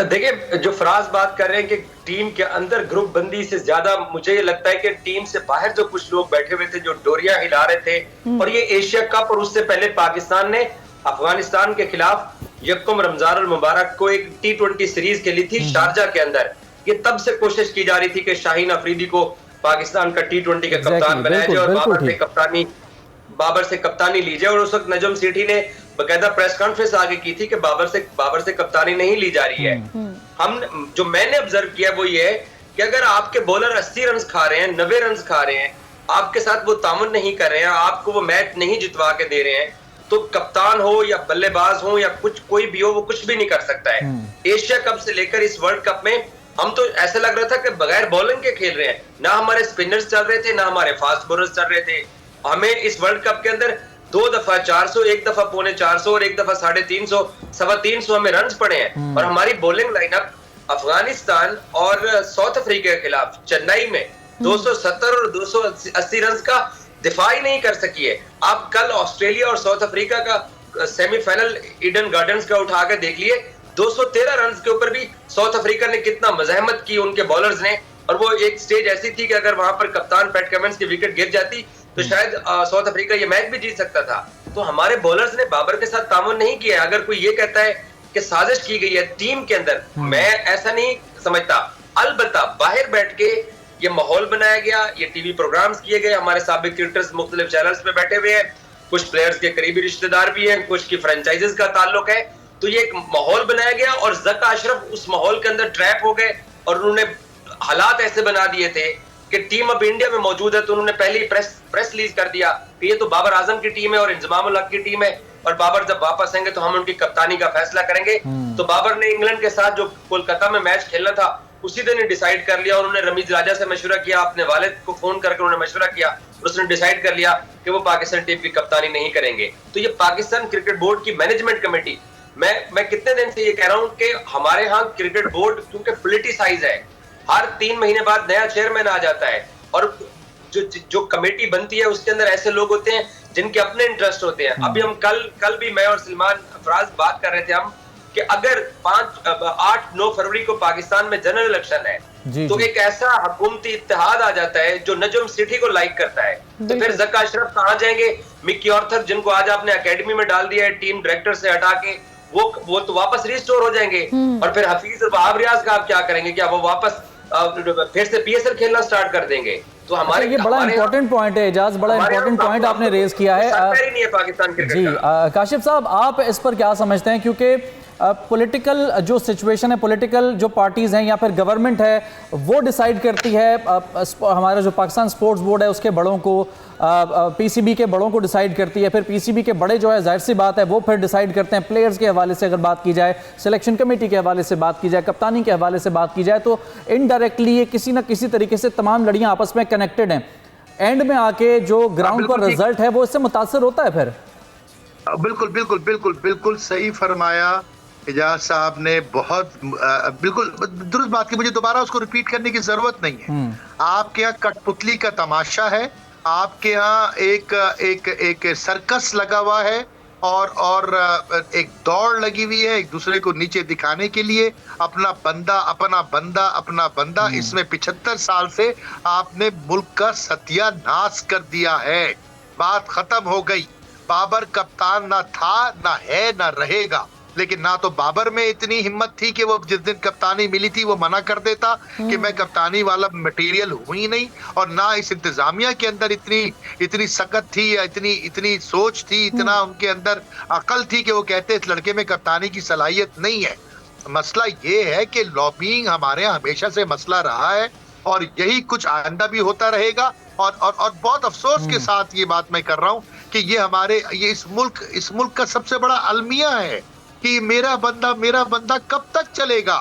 देखिए, जो फराज बात कर रहे हैं कि टीम के अंदर ग्रुप बंदी से ज्यादा मुझे ये लगता है कि टीम से बाहर जो कुछ लोग बैठे हुए थे जो डोरियां हिला रहे थे, और ये एशिया कप और उससे पहले पाकिस्तान ने अफगानिस्तान के खिलाफ यकम रमजान अल मुबारक को एक T20 सीरीज खेली थी शारजा के अंदर। ये तब से कोशिश की जा रही थी कि शाहीन अफरीदी को पाकिस्तान का T20 का कप्तान बनाया जाए और बाबर से कप्तानी ली जाए। और उस वक्त नजम सेठी ने बकायदा प्रेस कॉन्फ्रेंस आगे की थी कि बाबर से कप्तानी नहीं ली जा रही है। जो मैंने ऑब्जर्व किया वो ये है कि अगर आपके बॉलर 80 रन खा रहे हैं, 90 रन खा रहे हैं, आपके साथ वो तामुन नहीं कर रहे हैं, आपको वो मैच नहीं जितवा के दे रहे हैं, तो कप्तान हो या बल्लेबाज हो या कोई भी हो, वो कुछ भी नहीं कर सकता है। एशिया कप से लेकर इस वर्ल्ड कप में हम तो ऐसा लग रहा था कि बगैर बॉलिंग के खेल रहे हैं, ना हमारे स्पिनर्स चल रहे थे ना हमारे फास्ट बॉलर्स चल रहे थे। हमें इस वर्ल्ड कप के अंदर 2 दफा 400, 1 दफा 450 और 1 दफा 350, 325 हमें रन पड़े हैं। और हमारी बॉलिंग लाइनअप अफगानिस्तान और साउथ अफ्रीका के खिलाफ चेन्नई में 270 और 280 रन का दिफा ही नहीं कर सकी है। आप कल ऑस्ट्रेलिया और साउथ अफ्रीका का सेमीफाइनल ईडन गार्डन्स का उठा के देख लिए, 213 रन के ऊपर भी साउथ अफ्रीका ने कितना मजहमत की उनके बॉलर्स ने। और वो एक स्टेज ऐसी थी कि अगर वहां पर कप्तान पैट कमिंस की विकेट गिर जाती तो शायद साउथ अफ्रीका ये मैच भी जीत सकता था। तो हमारे बॉलर्स ने बाबर के साथ तामुन नहीं किया। अगर कोई ये कहता है कि साजिश की गई है टीम के अंदर, मैं ऐसा नहीं समझता। अलबत्ता बाहर बैठ के ये माहौल बनाया गया, ये टीवी प्रोग्राम्स किए गए, हमारे साबिक क्रिकेटर्स मुख्तलिफ चैनल्स पे बैठे हुए हैं, कुछ प्लेयर्स के करीबी रिश्तेदार भी हैं, कुछ की फ्रेंचाइजीज का ताल्लुक है, तो ये एक माहौल बनाया गया और ज़का अशरफ उस माहौल के अंदर ट्रैप हो गए और उन्होंने हालात ऐसे बना दिए थे कि टीम अब इंडिया में मौजूद है तो उन्होंने पहले ही प्रेस रिलीज कर दिया कि ये तो बाबर आजम की टीम है और इंजमाम उल हक की टीम है और बाबर जब वापस आएंगे तो हम उनकी कप्तानी का फैसला करेंगे। तो बाबर ने इंग्लैंड के साथ जो कोलकाता में मैच खेलना था उसी दिन ही डिसाइड कर लिया। उन्होंने रमीज राजा से मशवरा किया, अपने वालिद को फोन करके उन्होंने मशवरा किया और उसने डिसाइड कर लिया कि वो पाकिस्तान टीम की कप्तानी नहीं करेंगे। तो ये पाकिस्तान क्रिकेट बोर्ड की मैनेजमेंट कमेटी, मैं कितने दिन से ये कह रहा हूँ कि हमारे यहाँ क्रिकेट बोर्ड क्योंकि पोलिटिसाइज है, हर 3 महीने बाद नया चेयरमैन आ जाता है और जो कमेटी बनती है उसके अंदर ऐसे लोग होते हैं जिनके अपने इंटरेस्ट होते हैं। अभी हम कल भी मैं और सलमान फराज बात कर रहे थे हम कि अगर 8-9 फरवरी को पाकिस्तान में जनरल इलेक्शन है तो एक ऐसा हुकूमती इत्तेहाद आ जाता है जो नजम सेठी को लाइक करता है, तो फिर ज़का अशरफ कहाँ जाएंगे? मिकी आर्थर जिनको आज आपने एकेडमी में डाल दिया है टीम डायरेक्टर से हटा के, वो तो वापस रिस्टोर हो जाएंगे। और फिर हफीज और वहाब रियाज का आप क्या करेंगे? क्या वो वापस फिर से PSL खेलना स्टार्ट कर देंगे? तो हमारे ये बड़ा इंपॉर्टेंट पॉइंट है एजाज, बड़ा इंपॉर्टेंट पॉइंट आपने रेज किया है। नहीं है पाकिस्तान क्रिकेट जी काशिफ साहब, आप इस पर क्या समझते हैं? क्योंकि पॉलिटिकल जो सिचुएशन है, पॉलिटिकल जो पार्टीज हैं या फिर गवर्नमेंट है वो डिसाइड करती है, हमारा जो पाकिस्तान स्पोर्ट्स बोर्ड है उसके बड़ों को, PCB के बड़ों को डिसाइड करती है, फिर PCB के बड़े जो है जाहिर सी बात है वो फिर डिसाइड करते हैं। प्लेयर्स के हवाले से अगर बात की जाए, सिलेक्शन कमेटी के हवाले से बात की जाए, कप्तानी के हवाले से बात की जाए, तो इनडायरेक्टली ये किसी ना किसी तरीके से तमाम लड़ियाँ आपस में कनेक्टेड हैं। एंड में आके जो ग्राउंड पर रिजल्ट है वो इससे मुतासर होता है फिर। बिल्कुल बिल्कुल बिल्कुल बिल्कुल सही फरमाया। एजाज साहब ने बहुत बिल्कुल दुरुस्त बात की, मुझे दोबारा उसको रिपीट करने की जरूरत नहीं है। आपके यहाँ कठपुतली का तमाशा है, आपके यहाँ एक सर्कस लगा हुआ है और एक दौड़ लगी हुई है एक दूसरे को नीचे दिखाने के लिए, अपना बंदा। इसमें 75 साल से आपने मुल्क का सत्यानाश कर दिया है। बात खत्म हो गई। बाबर कप्तान ना था, ना है, ना रहेगा। लेकिन ना तो बाबर में इतनी हिम्मत थी कि वो जिस दिन कप्तानी मिली थी वो मना कर देता कि मैं कप्तानी वाला मटेरियल हूं ही नहीं, और ना इस इंतजामिया के अंदर इतनी सकत थी या इतनी सोच थी, इतना उनके अंदर अकल थी कि वो कहते इस लड़के में कप्तानी की सलाहियत नहीं है। मसला ये है कि लॉबिंग हमारे यहाँ हमेशा से मसला रहा है और यही कुछ आइंदा भी होता रहेगा। और बहुत अफसोस के साथ ये बात मैं कर रहा हूँ कि ये इस मुल्क का सबसे बड़ा अलमिया है कि मेरा बंदा कब तक चलेगा।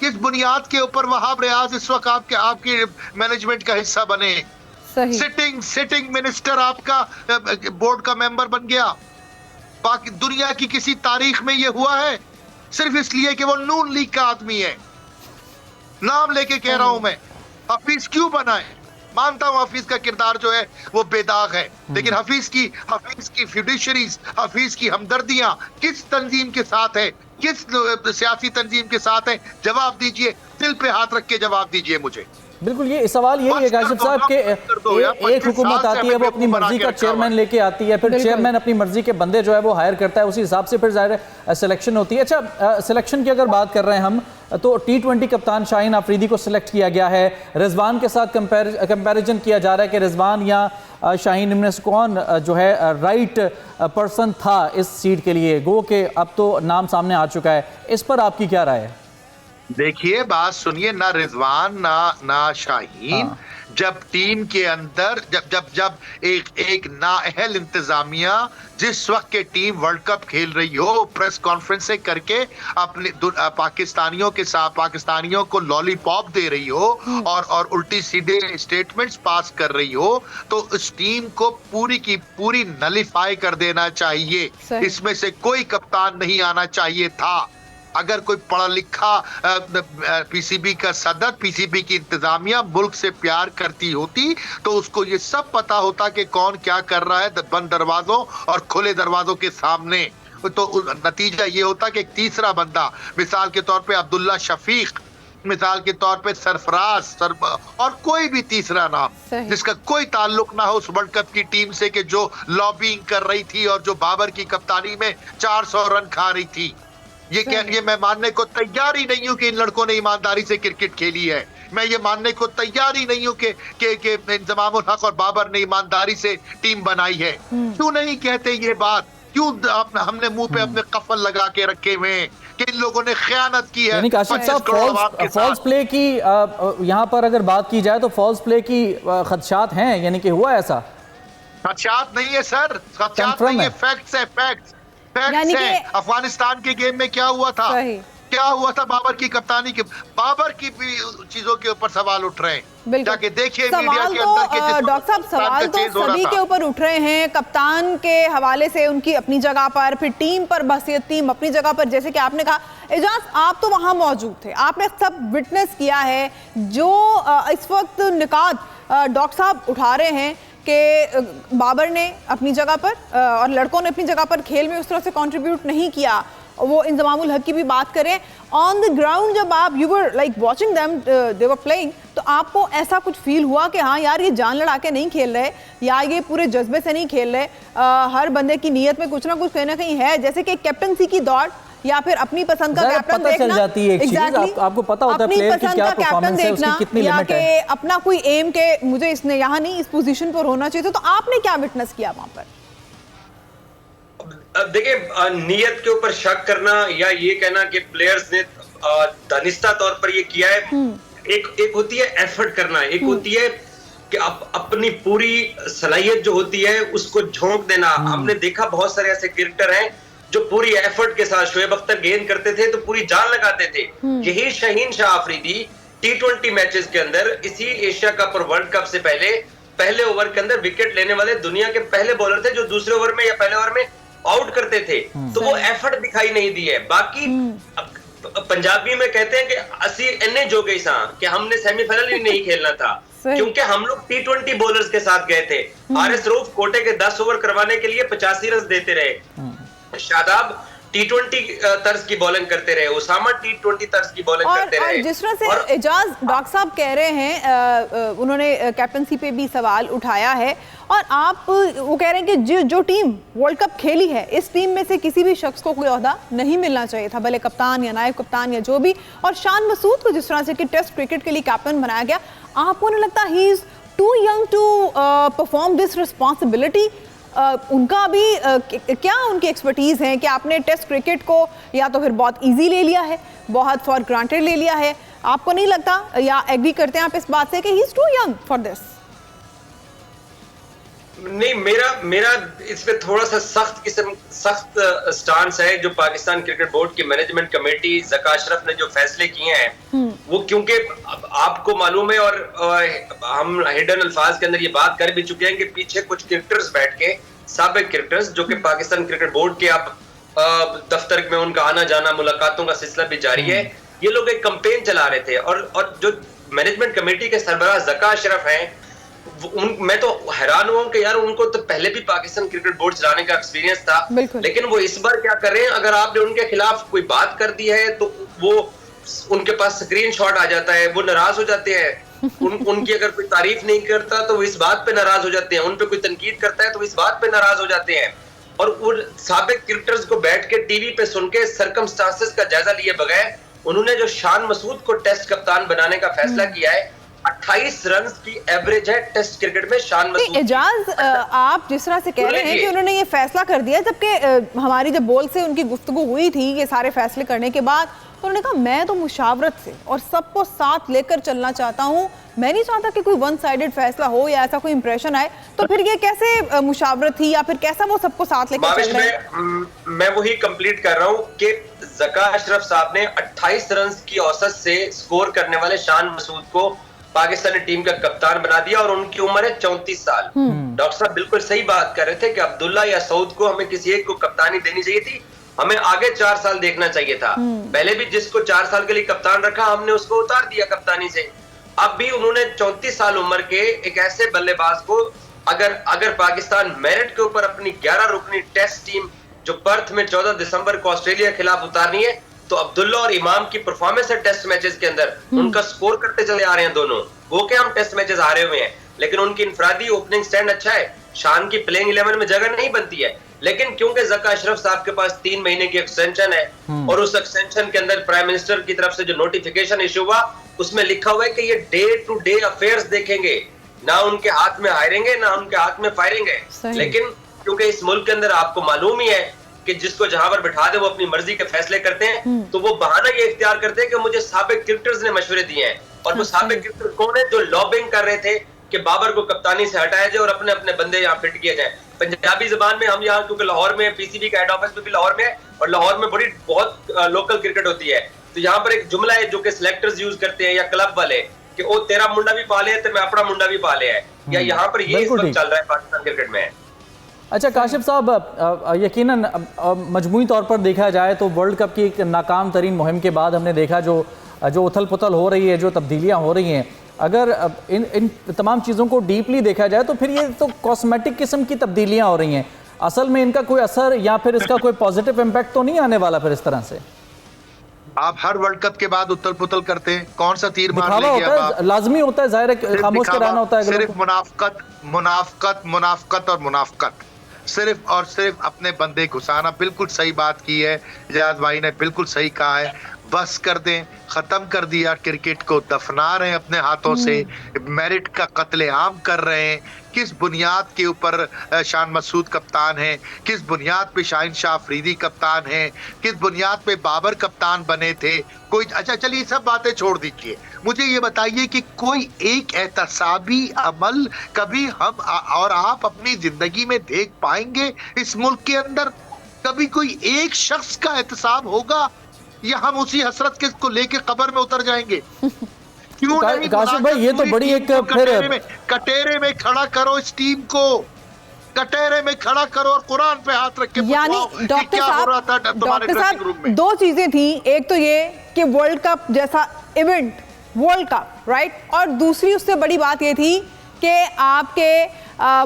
किस बुनियाद के ऊपर वहाब रियाज इस वक्त आपके मैनेजमेंट का हिस्सा बने? सिटिंग मिनिस्टर आपका बोर्ड का मेंबर बन गया। बाकी दुनिया की किसी तारीख में ये हुआ है? सिर्फ इसलिए कि वो नून लीग का आदमी है। नाम लेके कह रहा हूं मैं। हफीज क्यों बना है? मानता हूं हफीज का किरदार जो है वो बेदाग है, लेकिन हफीज की फिड्यूशरीज, हफीज की हमदर्दियां किस तंजीम के साथ है, किस सियासी तंजीम के साथ है? जवाब दीजिए, दिल पे हाथ रख के जवाब दीजिए मुझे। बिल्कुल, ये सवाल यही है काशिफ साहब के एक हुकूमत आती है, वो अपनी मर्जी का चेयरमैन लेके आती है, फिर चेयरमैन अपनी मर्जी के बंदे जो है वो हायर करता है, उसी हिसाब से फिर जाहिर सिलेक्शन होती है। अच्छा, सिलेक्शन की अगर बात कर रहे हैं हम, तो T20 कप्तान शाहीन आफरीदी को सिलेक्ट किया गया है। रिजवान के साथ कंपैरिजन किया जा रहा है कि रिजवान या शाहीन इनमें से कौन जो है राइट पर्सन था इस सीट के लिए। गो के अब तो नाम सामने आ चुका है, इस पर आपकी क्या राय है? देखिए, बात सुनिए, ना रिजवान ना शाहीन। जब टीम के अंदर जब एक नाअहल इंतजामिया जिस वक्त के टीम वर्ल्ड कप खेल रही हो, प्रेस कॉन्फ्रेंसें करके अपने पाकिस्तानियों को लॉलीपॉप दे रही हो और उल्टी सीधे स्टेटमेंट्स पास कर रही हो, तो उस टीम को पूरी की पूरी नलिफाई कर देना चाहिए। इसमें से कोई कप्तान नहीं आना चाहिए था। अगर कोई पढ़ा लिखा पीसीबी का सदर, पीसीबी की इंतजामिया मुल्क से प्यार करती होती तो उसको ये सब पता होता कि कौन क्या कर रहा है बंद दरवाजों और खुले दरवाजों के सामने। तो नतीजा ये होता कि एक तीसरा बंदा, मिसाल के तौर पे अब्दुल्ला शफीक, मिसाल के तौर पे सरफराज और कोई भी तीसरा नाम जिसका कोई ताल्लुक ना हो उस वर्ल्ड कप की टीम से, कि जो लॉबिंग कर रही थी और जो बाबर की कप्तानी में 400 रन खा रही थी। ये मैं मानने को तैयार ही नहीं हूं कि इन लड़कों ने ईमानदारी से क्रिकेट खेली है। मैं ये मानने को तैयार ही नहीं हूं कि इंजमामुल हक और बाबर ने ईमानदारी से टीम बनाई है। क्यों नहीं कहते ये बात? क्यों हमने मुंह पे अपने कफल लगा के रखे हुए हैं कि इन लोगों ने खयानत की है? फॉल्स प्ले की यहाँ पर अगर बात की जाए तो फॉल्स प्ले की खदशात हैं, यानी कि हुआ ऐसा? खदशात नहीं है सर, खदशात नहीं है, फैक्ट्स है, फैक्ट्स है। अफगानिस्तान के गेम में क्या हुआ था? बाबर की कप्तानी के, बाबर की भी चीजों के ऊपर सवाल उठ रहे हैं। जाके देखिए मीडिया के अंदर के डॉक्टर साहब, सवाल तो सभी के ऊपर उठ रहे हैं। कप्तान के हवाले से उनकी अपनी जगह पर, फिर टीम पर बहसियत टीम अपनी जगह पर। जैसे कि आपने कहा एजाज, आप तो वहां मौजूद थे, आपने सब विटनेस किया है। जो इस वक्त निकात डॉक्टर साहब उठा रहे हैं कि बाबर ने अपनी जगह पर और लड़कों ने अपनी जगह पर खेल में उस तरह से कंट्रीब्यूट नहीं किया, वो इंजमामुल हक की भी बात करें, ऑन द ग्राउंड जब आप you were like watching them they were playing, तो आपको ऐसा कुछ फील हुआ कि हाँ यार ये जान लड़ा के नहीं खेल रहे या ये पूरे जज्बे से नहीं खेल रहे, हर बंदे की नीयत में कुछ ना कुछ कहीं ना कहीं है, जैसे कि कैप्टनसी की दौड़ या फिर अपनी पसंद का कैप्टन देखना, चल जाती है एक चीज, आपको पता होता है प्लेयर की क्या परफॉर्मेंस है, उसकी कितनी लिमिट है, अपना कोई एम के मुझे इसने यहाँ नहीं इस पोजीशन पर होना चाहिए। तो आपने क्या विटनेस किया वहां पर? देखिए, नीयत के ऊपर शक करना या ये कहना कि प्लेयर्स ने दानिस्ता तौर पर ये किया है, एक होती है एफर्ट करना, एक होती है कि अपनी पूरी सलाहियत जो होती है उसको झोंक देना। हमने देखा बहुत सारे ऐसे क्रिकेटर हैं जो पूरी एफर्ट के साथ, शोएब अख्तर गेंद करते थे तो पूरी जान लगाते थे। यही शाहीन शाह आफरीदी T20 मैचेस के अंदर, इसी एशिया कप और वर्ल्ड कप से पहले ओवर के अंदर विकेट लेने वाले दुनिया के पहले बॉलर थे जो दूसरे ओवर में या पहले ओवर में आउट करते थे, तो वो एफर्ट दिखाई नहीं दी है। बाकी पंजाबी में कहते हैं कि असी इन्ने जो गई सा कि हमने सेमीफाइनल ही नहीं खेलना था, क्योंकि हम लोग T20 बॉलर्स के साथ गए थे। आरएस रऊफ कोटे के 10 ओवर करवाने के लिए 85 रन देते रहे, शादाब T20 तर्ज की बॉलिंग करते रहे, उसामा T20 तर्ज की बॉलिंग करते रहे। जिस तरह से एजाज डॉक्टर साहब कह रहे हैं, उन्होंने कैप्टनसी पे भी सवाल उठाया है, और आप वो कह रहे हैं कि जो टीम वर्ल्ड कप खेली है, इस टीम में से किसी भी शख्स को कोई ओहदा नहीं मिलना चाहिए था, भले कप्तान या नायब कप्तान या जो भी। और शान मसूद को जिस तरह से कि टेस्ट क्रिकेट के लिए कैप्टन बनाया गया, आपको नहीं लगता he is too young to perform this responsibility? उनका अभी क्या उनकी एक्सपर्टीज है कि आपने टेस्ट क्रिकेट को या तो फिर बहुत इजी ले लिया है, बहुत फॉर ग्रांटेड ले लिया है? आपको नहीं लगता, या एग्री करते हैं आप इस बात से कि he is too young for this? नहीं, मेरा इस पे थोड़ा सा सख्त स्टांस है। जो पाकिस्तान क्रिकेट बोर्ड की मैनेजमेंट कमेटी ज़का अशरफ ने जो फैसले किए हैं, वो क्योंकि आपको मालूम है और हम हिडन अल्फाज के अंदर ये बात कर भी चुके हैं कि पीछे कुछ क्रिकेटर्स बैठ के, साबिक क्रिकेटर्स जो कि पाकिस्तान क्रिकेट बोर्ड के अब दफ्तर में उनका आना जाना, मुलाकातों का सिलसिला भी जारी है, ये लोग एक कैंपेन चला रहे थे। और जो मैनेजमेंट कमेटी के सरबराह ज़का अशरफ हैं, मैं तो हैरान हुआ कि यार उनको तो पहले भी पाकिस्तान क्रिकेट बोर्ड चलाने का एक्सपीरियंस था, लेकिन वो इस बार क्या कर रहे हैं, अगर आपने उनके खिलाफ कोई बात कर दी है तो वो उनके पास स्क्रीनशॉट आ जाता है, वो नाराज हो जाते हैं। उनकी अगर कोई तारीफ नहीं करता तो वो इस बात पे नाराज हो जाते हैं, उन पे कोई तनकीद करता है तो इस बात पे नाराज हो जाते हैं। और उन साबिक क्रिकेटर्स को बैठ के टीवी पे सुन के सर्कमस्टांसेस का जायजा लिए बगैर उन्होंने जो शान मसूद को टेस्ट कप्तान बनाने का फैसला किया है, 28 रन की एवरेज है टेस्ट क्रिकेट में शान मसूद। एजाज, आप जिस तरह से कह रहे हैं कि उन्होंने ये फैसला कर दिया, जबकि हमारी जब बोल से उनकी गुफ्तगू हुई थी ये सारे फैसले करने के बाद, तो उन्होंने कहा मैं तो मुशावरत से और सबको साथ लेकर चलना चाहता हूँ, मैं नहीं चाहता कि कोई वन साइडेड फैसला हो या ऐसा कोई इंप्रेशन आए। तो फिर ये कैसे मुशावरत थी, या फिर कैसा वो सबको साथ लेकर चल रहे हैं? मैं वही कंप्लीट कर रहा हूँ कि ज़का अशरफ साहब ने 28 रन की औसत से स्कोर करने वाले शान मसूद को पाकिस्तानी टीम का कप्तान बना दिया, और उनकी उम्र है 34 साल। डॉक्टर साहब बिल्कुल सही बात कर रहे थे कि अब्दुल्ला या सऊद को हमें किसी एक को कप्तानी देनी चाहिए थी, हमें आगे 4 साल देखना चाहिए था। पहले भी जिसको 4 साल के लिए कप्तान रखा हमने उसको उतार दिया कप्तानी से। अब भी उन्होंने 34 साल उम्र के एक ऐसे बल्लेबाज को, अगर पाकिस्तान मेरिट के ऊपर अपनी 11 रुकनी टेस्ट टीम जो पर्थ में 14 दिसंबर को ऑस्ट्रेलिया के खिलाफ उतारनी है, तो अब्दुल्ला और इमाम की परफॉर्मेंस है टेस्ट मैचेस के अंदर, उनका स्कोर करते चले आ रहे हैं दोनों। वो क्या हम टेस्ट मैचेस हारे हुए हैं, लेकिन उनकी इनफरादी ओपनिंग स्टैंड अच्छा है। शान की प्लेइंग 11 में जगह नहीं बनती है, लेकिन क्योंकि ज़का अशरफ साहब के पास 3 महीने की एक्सटेंशन है, और उस एक्सटेंशन के अंदर प्राइम मिनिस्टर की तरफ से जो नोटिफिकेशन इशू हुआ उसमें लिखा हुआ है कि ये डे टू डे अफेयर्स देखेंगे, ना उनके हाथ में हायरिंग है ना उनके हाथ में फायरिंग है। लेकिन क्योंकि इस मुल्क के अंदर आपको मालूम ही है कि जिसको जहां पर बिठा दे वो अपनी मर्जी के फैसले करते हैं, तो वो बहाना ये इख्तियार करते हैं कि मुझे साबिक क्रिकेटर्स ने मशवरे दिए हैं। और वो साबिक क्रिकेटर कौन है? जो लॉबिंग कर रहे थे कि बाबर को कप्तानी से हटाया जाए और अपने अपने बंदे यहाँ फिट किए जाए। पंजाबी जुबान में हम यहाँ, क्योंकि लाहौर में पीसीबी का हेड ऑफिस भी लाहौर में है, और लाहौर में बहुत लोकल क्रिकेट होती है, तो यहाँ पर एक जुमला है जो कि सिलेक्टर्स यूज करते हैं या क्लब वाले कि ओ तेरा मुंडा भी पाले है तो मैं अपना मुंडा भी पाले है, या यहाँ पर ये इस वक्त चल रहा है पाकिस्तान क्रिकेट में। अच्छा काशिफ साहब, यकीनन मजमूई तौर पर देखा जाए तो वर्ल्ड कप की एक नाकाम तरीन मुहिम के बाद हमने देखा जो उथल पुथल हो रही है, जो तब्दीलियां हो रही हैं, अगर इन तमाम चीज़ों को डीपली देखा जाए तो फिर ये तो कॉस्मेटिक किस्म की तब्दीलियां हो रही हैं, असल में इनका कोई असर या फिर इसका कोई पॉजिटिव इम्पैक्ट तो नहीं आने वाला फिर इस तरह से? आप हर वर्ल्ड कप के बाद उथल पुथल करते हैं, कौन सा तीर मार लेंगे होता है, लाजमी होता है, जाहिर है खामोश के रहना होता है, सिर्फ मुनाफकत और मुनाफकत, सिर्फ और सिर्फ अपने बंदे घुसाना। बिल्कुल सही बात की है इजाज भाई ने, बिल्कुल सही कहा है। बस कर दें, खत्म कर दिया, क्रिकेट को दफना रहे हैं अपने हाथों से, मेरिट का कत्लेआम कर रहे हैं। किस बुनियाद के ऊपर शान मसूद कप्तान है, किस बुनियाद पे शाहीन शाह अफरीदी कप्तान है, किस बुनियाद पे बाबर कप्तान बने थे? कोई, अच्छा चलिए सब बातें छोड़ दीजिए, मुझे ये बताइए कि कोई एक एहतसाबी अमल कभी हम और आप अपनी जिंदगी में देख पाएंगे इस मुल्क के अंदर? कभी कोई एक शख्स का एहतसाब होगा, या हम उसी हसरत के को लेके कब्र में उतर जाएंगे? क्यों नहीं? काशिफ भाई, ये तो बड़ी एक फिर कटेरे में खड़ा करो इस टीम को, कटहरे में खड़ा करो और कुरान पे हाथ रख के यानी पूछवाओ कि डॉक्टर क्या हो रहा था साहब, तुम्हारे ड्रेसिंग रूम में। दो चीजें थी, एक तो ये कि वर्ल्ड कप जैसा इवेंट, वर्ल्ड कप, राइट, और दूसरी उससे बड़ी बात ये थी कि आपके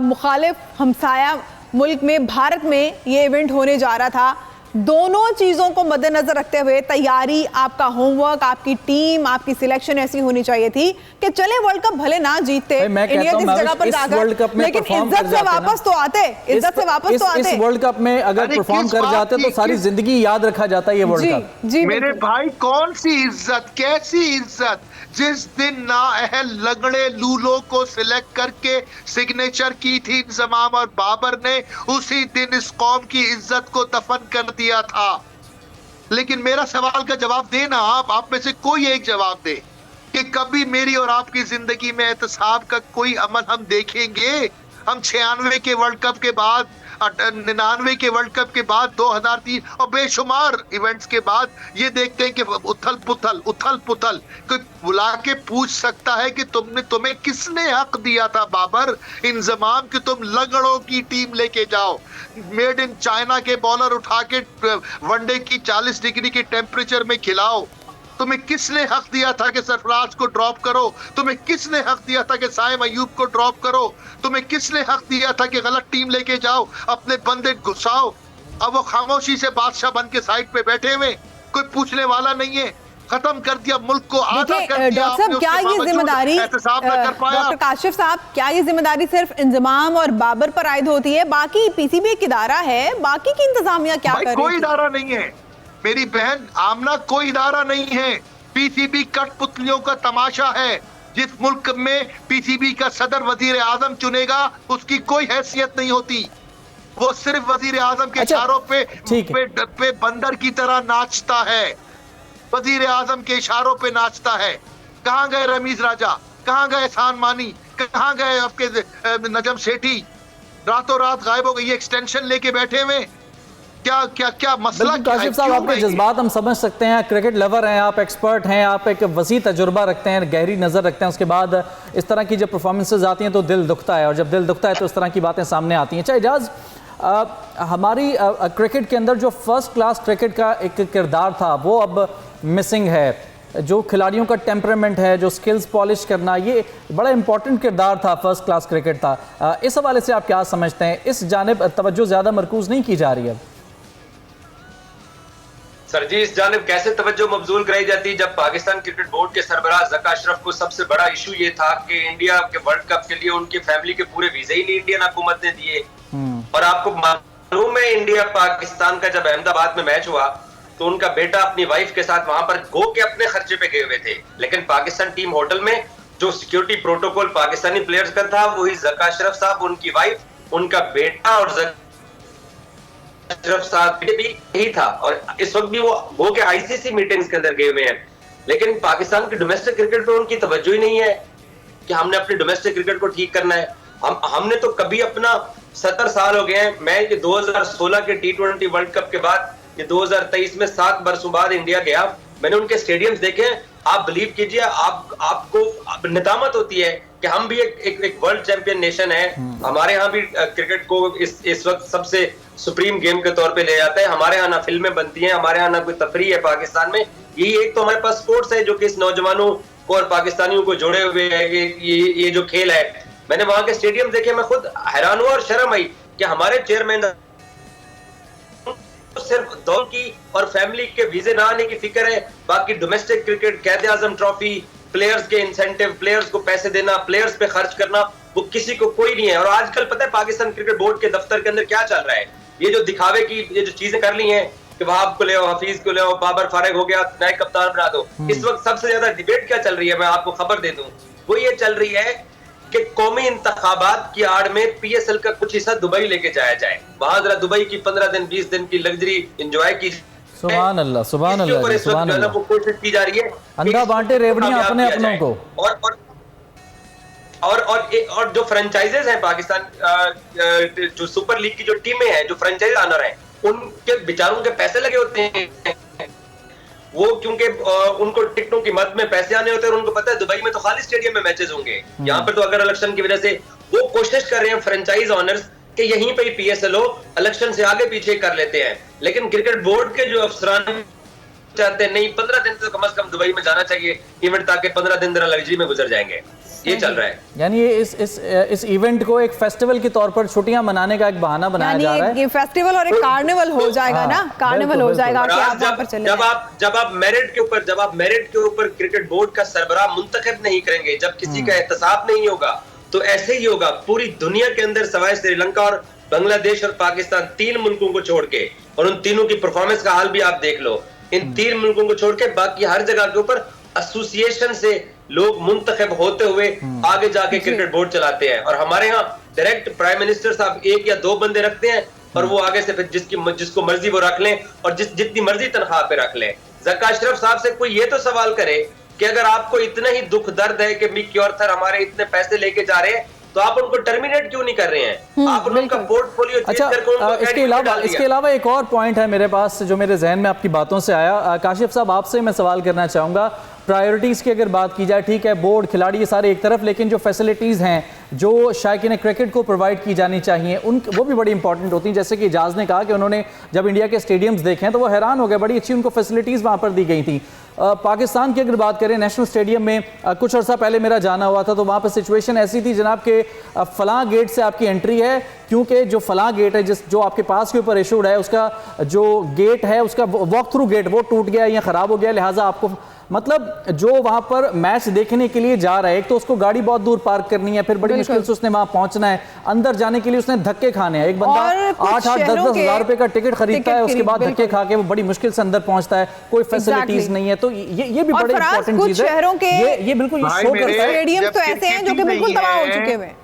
मुखालिफ हमसाया मुल्क में, भारत में ये इवेंट होने जा रहा था। दोनों चीज़ों को मद्देनजर रखते हुए तैयारी, आपका होमवर्क, आपकी टीम, आपकी सिलेक्शन ऐसी होनी चाहिए थी कि चले वर्ल्ड कप भले ना जीतते इंडिया की जगह पर जाकर, लेकिन इज्जत से वापस तो आते, इज्जत से वापस तो आते। इस वर्ल्ड कप में अगर परफॉर्म कर जाते तो सारी जिंदगी याद रखा जाता है ये वर्ल्ड कप। जी मेरे भाई, कौन सी इज्जत, कैसी इज्जत? जिस दिन नाअहल लगड़े लूलो को सिलेक्ट करके सिग्नेचर की थी इंजमाम और बाबर ने, उसी दिन इस कौम की इज्जत को दफन कर दिया था। लेकिन मेरा सवाल का जवाब देना, आप में से कोई एक जवाब दे कि कभी मेरी और आपकी जिंदगी में एहतसाब का कोई अमल हम देखेंगे? हम 96 के वर्ल्ड कप के बाद, 99 के वर्ल्ड कप के बाद, 2003 और बेशुमार इवेंट्स के बाद ये देखते हैं कि उथल पुथल। कोई बुला के पूछ सकता है कि तुम्हें किसने हक दिया था बाबर, इंजमाम, कि तुम लगड़ों की टीम लेके जाओ, मेड इन चाइना के बॉलर उठा के वनडे की 40 डिग्री के टेम्परेचर में खिलाओ? तुम्हें किसने हक दिया था कि सरफराज को ड्रॉप करो? तुम्हें किसने हक दिया था कि साइम अयूब को ड्रॉप करो? तुम्हें किसने हक दिया था कि गलत टीम लेके जाओ, अपने बंदे घुसाओ? अब वो खामोशी से बादशाह बन के साइड पे बैठे हुए, कोई पूछने वाला नहीं है। खत्म कर दिया मुल्क को, आधा कर दिया। डॉक्टर साहब, क्या ये जिम्मेदारी, डॉक्टर काशिफ साहब, क्या ये जिम्मेदारी सिर्फ इंजमाम और बाबर पर आयद होती है? बाकी पीसीबी एक इदारा है, बाकी की इंतजामिया क्या कर रही है? कोई इदारा नहीं है मेरी बहन आमना, कोई इदारा नहीं है। पीसीबी कठपुतलियों का तमाशा है। जिस मुल्क में पीसीबी का सदर वजीर आजम चुनेगा, उसकी कोई हैसियत नहीं होती। वो सिर्फ वजीर आजम के इशारों पे बंदर की तरह नाचता है, वजीर आजम के इशारों पे नाचता है। कहाँ गए रमीज राजा, कहाँ गए एहसान मानी, कहाँ गए आपके नजम सेठी? रातों रात गायब हो गई। ये एक्सटेंशन लेके बैठे हुए, क्या मसला? काशिफ साहब, आपके जज्बात हम समझ सकते हैं, क्रिकेट लवर हैं आप, एक्सपर्ट हैं आप, एक वसी तजुर्बा रखते हैं, गहरी नज़र रखते हैं। उसके बाद इस तरह की जब परफॉर्मेंसेज आती हैं तो दिल दुखता है, और जब दिल दुखता है तो इस तरह की बातें सामने आती हैं। अच्छा एजाज, हमारी क्रिकेट के अंदर जो फर्स्ट क्लास क्रिकेट का एक किरदार था वो अब मिसिंग है। जो खिलाड़ियों का टेम्परामेंट है, जो स्किल्स पॉलिश करना, ये बड़ा इंपॉर्टेंट किरदार था, फर्स्ट क्लास क्रिकेट था। इस हवाले से आप क्या समझते हैं? इस जानिब तवज्जो ज़्यादा मरकूज़ नहीं की जा रही है? सर जी, इस जानिब कैसे तवज्जो मबजूल कराई जाती? जब पाकिस्तान क्रिकेट बोर्ड के सरबराह ज़का अशरफ को सबसे बड़ा इशू ये था कि इंडिया के वर्ल्ड कप के लिए उनकी फैमिली के पूरे वीजा ही नहीं इंडियन हुकूमत ने दिए। और आपको मालूम है, इंडिया पाकिस्तान का जब अहमदाबाद में मैच हुआ तो उनका बेटा अपनी वाइफ के साथ वहां पर गो के अपने खर्चे पे गए हुए थे, लेकिन पाकिस्तान टीम होटल में जो सिक्योरिटी प्रोटोकॉल पाकिस्तानी प्लेयर्स का था, वही ज़का अशरफ साहब, उनकी वाइफ, उनका बेटा और अशरफ साहब भी यही था। और इस वक्त भी वो गो के आईसीसी मीटिंग्स के अंदर गए हुए हैं। लेकिन पाकिस्तान की डोमेस्टिक क्रिकेट पे उनकी तवज्जो ही नहीं है कि हमने अपनी डोमेस्टिक क्रिकेट को ठीक करना है। हमने तो कभी अपना 70 साल हो गए हैं। मैं ये 2016 के T20 वर्ल्ड कप के बाद, ये 2023 में 7 बरसों बाद इंडिया गया, मैंने उनके स्टेडियम्स देखे हैं। आप बिलीव कीजिए, आपको निदामत होती है कि हम भी एक वर्ल्ड चैंपियन नेशन है। हमारे यहाँ भी क्रिकेट को इस वक्त सबसे सुप्रीम गेम के तौर पे ले जाता है। हमारे यहाँ ना फिल्में बनती हैं, हमारे यहाँ ना कोई तफरीह है पाकिस्तान में। यही एक तो हमारे पास स्पोर्ट्स है जो कि इस नौजवानों को और पाकिस्तानियों को जोड़े हुए है। ये जो खेल है, मैंने वहां के स्टेडियम देखे, मैं खुद हैरान हुआ और शर्म आई कि हमारे चेयरमैन सिर्फ दौड़ की और फैमिली के वीजे ना आने की फिक्र है। बाकी डोमेस्टिक क्रिकेट, कैद आजम ट्रॉफी, प्लेयर्स के इंसेंटिव, प्लेयर्स को पैसे देना, प्लेयर्स पे खर्च करना, वो किसी को कोई नहीं है। और आजकल पता है पाकिस्तान क्रिकेट बोर्ड के दफ्तर के अंदर क्या चल रहा है? ये जो दिखावे की ये जो चीजें कर ली हैं कि वहाब को ले आओ, हफीज को ले आओ, बाबर फारिग हो गया, नए कप्तान बना दो। इस वक्त सबसे ज्यादा डिबेट क्या चल रही है, मैं आपको खबर दे दूं, वो ये चल रही है कि कौमी इंतखाबात की आड़ में पीएसएल का कुछ हिस्सा दुबई लेके जाया जाए। वहां जरा दुबई की 15 दिन 20 दिन की लग्जरी एंजॉय की। सुभान अल्लाह, सुभान अल्लाह, सुभान अल्लाह। वो कोशिश की जा रही है, अंधा बांटे रेवड़ियां अपने अपनों को। और जो फ्रेंचाइजेज हैं पाकिस्तान, जो सुपर लीग की जो टीमें हैं, जो फ्रेंचाइज ऑनर हैं, उनके बेचारों के पैसे लगे होते हैं। वो क्योंकि उनको टिकटों की मद में पैसे आने होते हैं और उनको पता है दुबई में तो खाली स्टेडियम में मैचेस होंगे। यहाँ पर तो अगर इलेक्शन की वजह से वो कोशिश कर रहे हैं फ्रेंचाइज ऑनर्स कि यहीं पे ही PSLO इलेक्शन से आगे पीछे कर लेते हैं, लेकिन क्रिकेट बोर्ड के जो अफसरान चाहते हैं नहीं 15 दिन तो कम से कम दुबई में जाना चाहिए इवेंट, ताकि 15 दिन लग्जरी में गुजर जाएंगे। ये चल रहा है, यानी इस इवेंट को एक फेस्टिवल के तौर पर छुट्टियां मनाने का एक बहाना बनाया जा रहा है। ये फेस्टिवल और एक कार्निवल हो जाएगा ना, कार्निवल हो जाएगा कि आप वहां पर चले। जब आप मेरिट के ऊपर क्रिकेट बोर्ड का सरबराह मुंतखब नहीं करेंगे, जब किसी का एहतसाब नहीं होगा, तो ऐसे ही होगा। पूरी दुनिया के अंदर सवाए श्रीलंका और बांग्लादेश और पाकिस्तान 3 मुल्कों को छोड़ के, और उन तीनों की परफॉर्मेंस का हाल भी आप देख लो, इन 3 मुल्कों को छोड़ के बाकी हर जगह के ऊपर एसोसिएशन से लोग मुंतखब होते हुए आगे जाके क्रिकेट बोर्ड चलाते हैं। और हमारे यहाँ डायरेक्ट प्राइम मिनिस्टर साहब 1 या 2 बंदे रखते हैं और वो आगे से फिर जिसको मर्जी वो रख लें और जितनी मर्जी तनख्वाह पे रख लें। ज़का अशरफ साहब से कोई ये तो सवाल करे कि अगर आपको इतना ही दुख दर्द है कि मिक क्योर्थर हमारे इतने पैसे लेके जा रहे हैं, तो आप उनको टर्मिनेट क्यों नहीं कर रहे हैं? आप उनका पोर्टफोलियो चेंज करके उनको इसके अलावा एक और पॉइंट है मेरे पास जो मेरे जहन में आपकी बातों से आया। काशिफ साहब, आपसे मैं सवाल करना चाहूँगा, प्रायोरिटीज़ की अगर बात की जाए, ठीक है बोर्ड खिलाड़ी ये सारे एक तरफ, लेकिन जो फैसिलिटीज़ हैं जो शायकीन क्रिकेट को प्रोवाइड की जानी चाहिए वो भी बड़ी इंपॉर्टेंट होती हैं। जैसे कि इजाज़ ने कहा कि उन्होंने जब इंडिया के स्टेडियम्स देखे हैं तो वो हैरान हो गए, बड़ी अच्छी उनको फैसिलिटीज़ वहाँ पर दी गई थी। पाकिस्तान की अगर बात करें, नेशनल स्टेडियम में कुछ अर्सा पहले मेरा जाना हुआ था, तो वहाँ पर सिचुएशन ऐसी थी जनाब के फलां गेट से आपकी एंट्री है, क्योंकि जो फलां गेट है जो आपके पास के ऊपर इशूड है, उसका जो गेट है उसका वॉक थ्रू गेट वो टूट गया या ख़राब हो गया, लिहाजा आपको मतलब जो वहां पर मैच देखने के लिए जा रहा है, एक तो उसको गाड़ी बहुत दूर पार्क करनी है, फिर बड़ी मुश्किल से उसने वहां पहुंचना है, अंदर जाने के लिए उसने धक्के खाने हैं। एक बंदा 8-10 हज़ार रुपए का टिकट खरीदता है, उसके बाद धक्के खा के वो बड़ी मुश्किल से अंदर पहुंचता है, कोई फैसिलिटीज नहीं है। तो ये भी बड़ी इंपॉर्टेंट चीज है। ये बिल्कुल शो करता है। स्टेडियम तो ऐसे हैं जो कि बिल्कुल तबाह हो चुके हैं,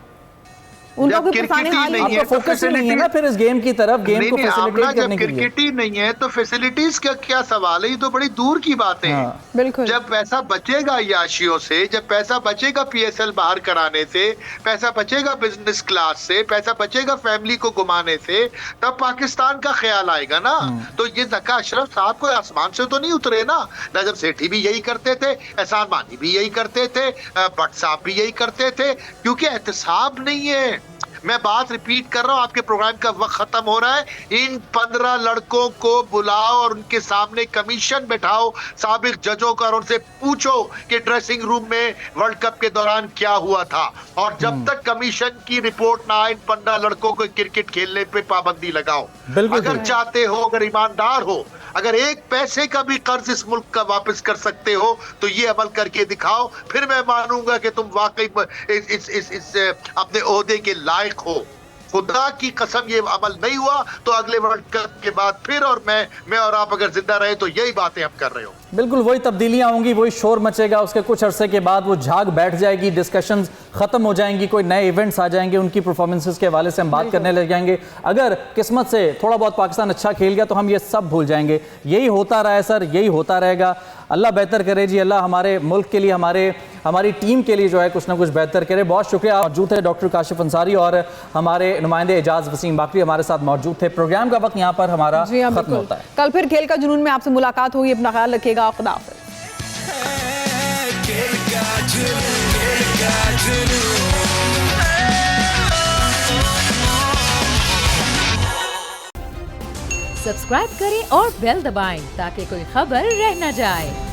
उनका कोई परेशानी हाल नहीं है, फोकस नहीं है ना फिर इस गेम की तरफ, गेम को फैसिलिटेट करने के लिए। क्रिकेट ही नहीं है तो फैसिलिटीज का क्या सवाल है? ये तो बड़ी दूर की बात है। बिल्कुल। जब पैसा बचेगा याशियों से, जब पैसा बचेगा PSL बाहर कराने से, पैसा बचेगा बिजनेस क्लास से, पैसा बचेगा फैमिली को घुमाने से, तब पाकिस्तान का ख्याल आएगा ना। तो ये ज़का अशरफ साहब को आसमान से तो नहीं उतरे ना। नजर सेठी भी यही करते थे, एहसान मानी भी यही करते थे, भट्ट साहब भी यही करते थे, क्योंकि एहतसाब नहीं है। मैं बात रिपीट कर रहा हूं, आपके प्रोग्राम का वक्त खत्म हो रहा है। इन 15 लड़कों को बुलाओ और उनके सामने कमीशन बैठाओ साबिक जजों का, और उनसे पूछो कि ड्रेसिंग रूम में वर्ल्ड कप के दौरान क्या हुआ था। और जब तक कमीशन की रिपोर्ट ना आए, इन 15 लड़कों को क्रिकेट खेलने पे पाबंदी लगाओ। अगर चाहते हो, अगर ईमानदार हो, अगर एक पैसे का भी कर्ज इस मुल्क का वापस कर सकते हो, तो ये अमल करके दिखाओ, फिर मैं मानूंगा कि तुम वाकई इस अपने ओहदे के लायक हो। खुदा की कसम ये अमल नहीं हुआ तो अगले वर्ल्ड कप के बाद फिर, और मैं और आप अगर जिंदा रहे तो यही बातें हम कर रहे हो। बिल्कुल वही तब्दीलियां होंगी, वही शोर मचेगा, उसके कुछ अरसे के बाद वो झाग बैठ जाएगी, डिस्कशंस खत्म हो जाएंगी, कोई नए इवेंट्स आ जाएंगे, उनकी परफॉर्मेंसेस के हवाले से हम बात करने लग जाएंगे। अगर किस्मत से थोड़ा बहुत पाकिस्तान अच्छा खेल गया तो हम ये सब भूल जाएंगे। यही होता रहा है सर, यही होता रहेगा। अल्लाह बेहतर करे जी, अल्लाह हमारे मुल्क के लिए, हमारी टीम के लिए जो है कुछ ना कुछ बेहतर करे। बहुत शुक्रिया। मौजूद है डॉक्टर काशिफ अंसारी और हमारे नुमाइंदे एजाज वसीम बाकरी हमारे साथ मौजूद थे। प्रोग्राम का वक्त यहाँ पर हमारा खत्म होता है। कल फिर खेल का जुनून में आपसे मुलाकात होगी, अपना ख्याल रखिएगा। खुदा हाफिज़। सब्सक्राइब करें और बेल दबाएं ताकि कोई खबर रह न जाए।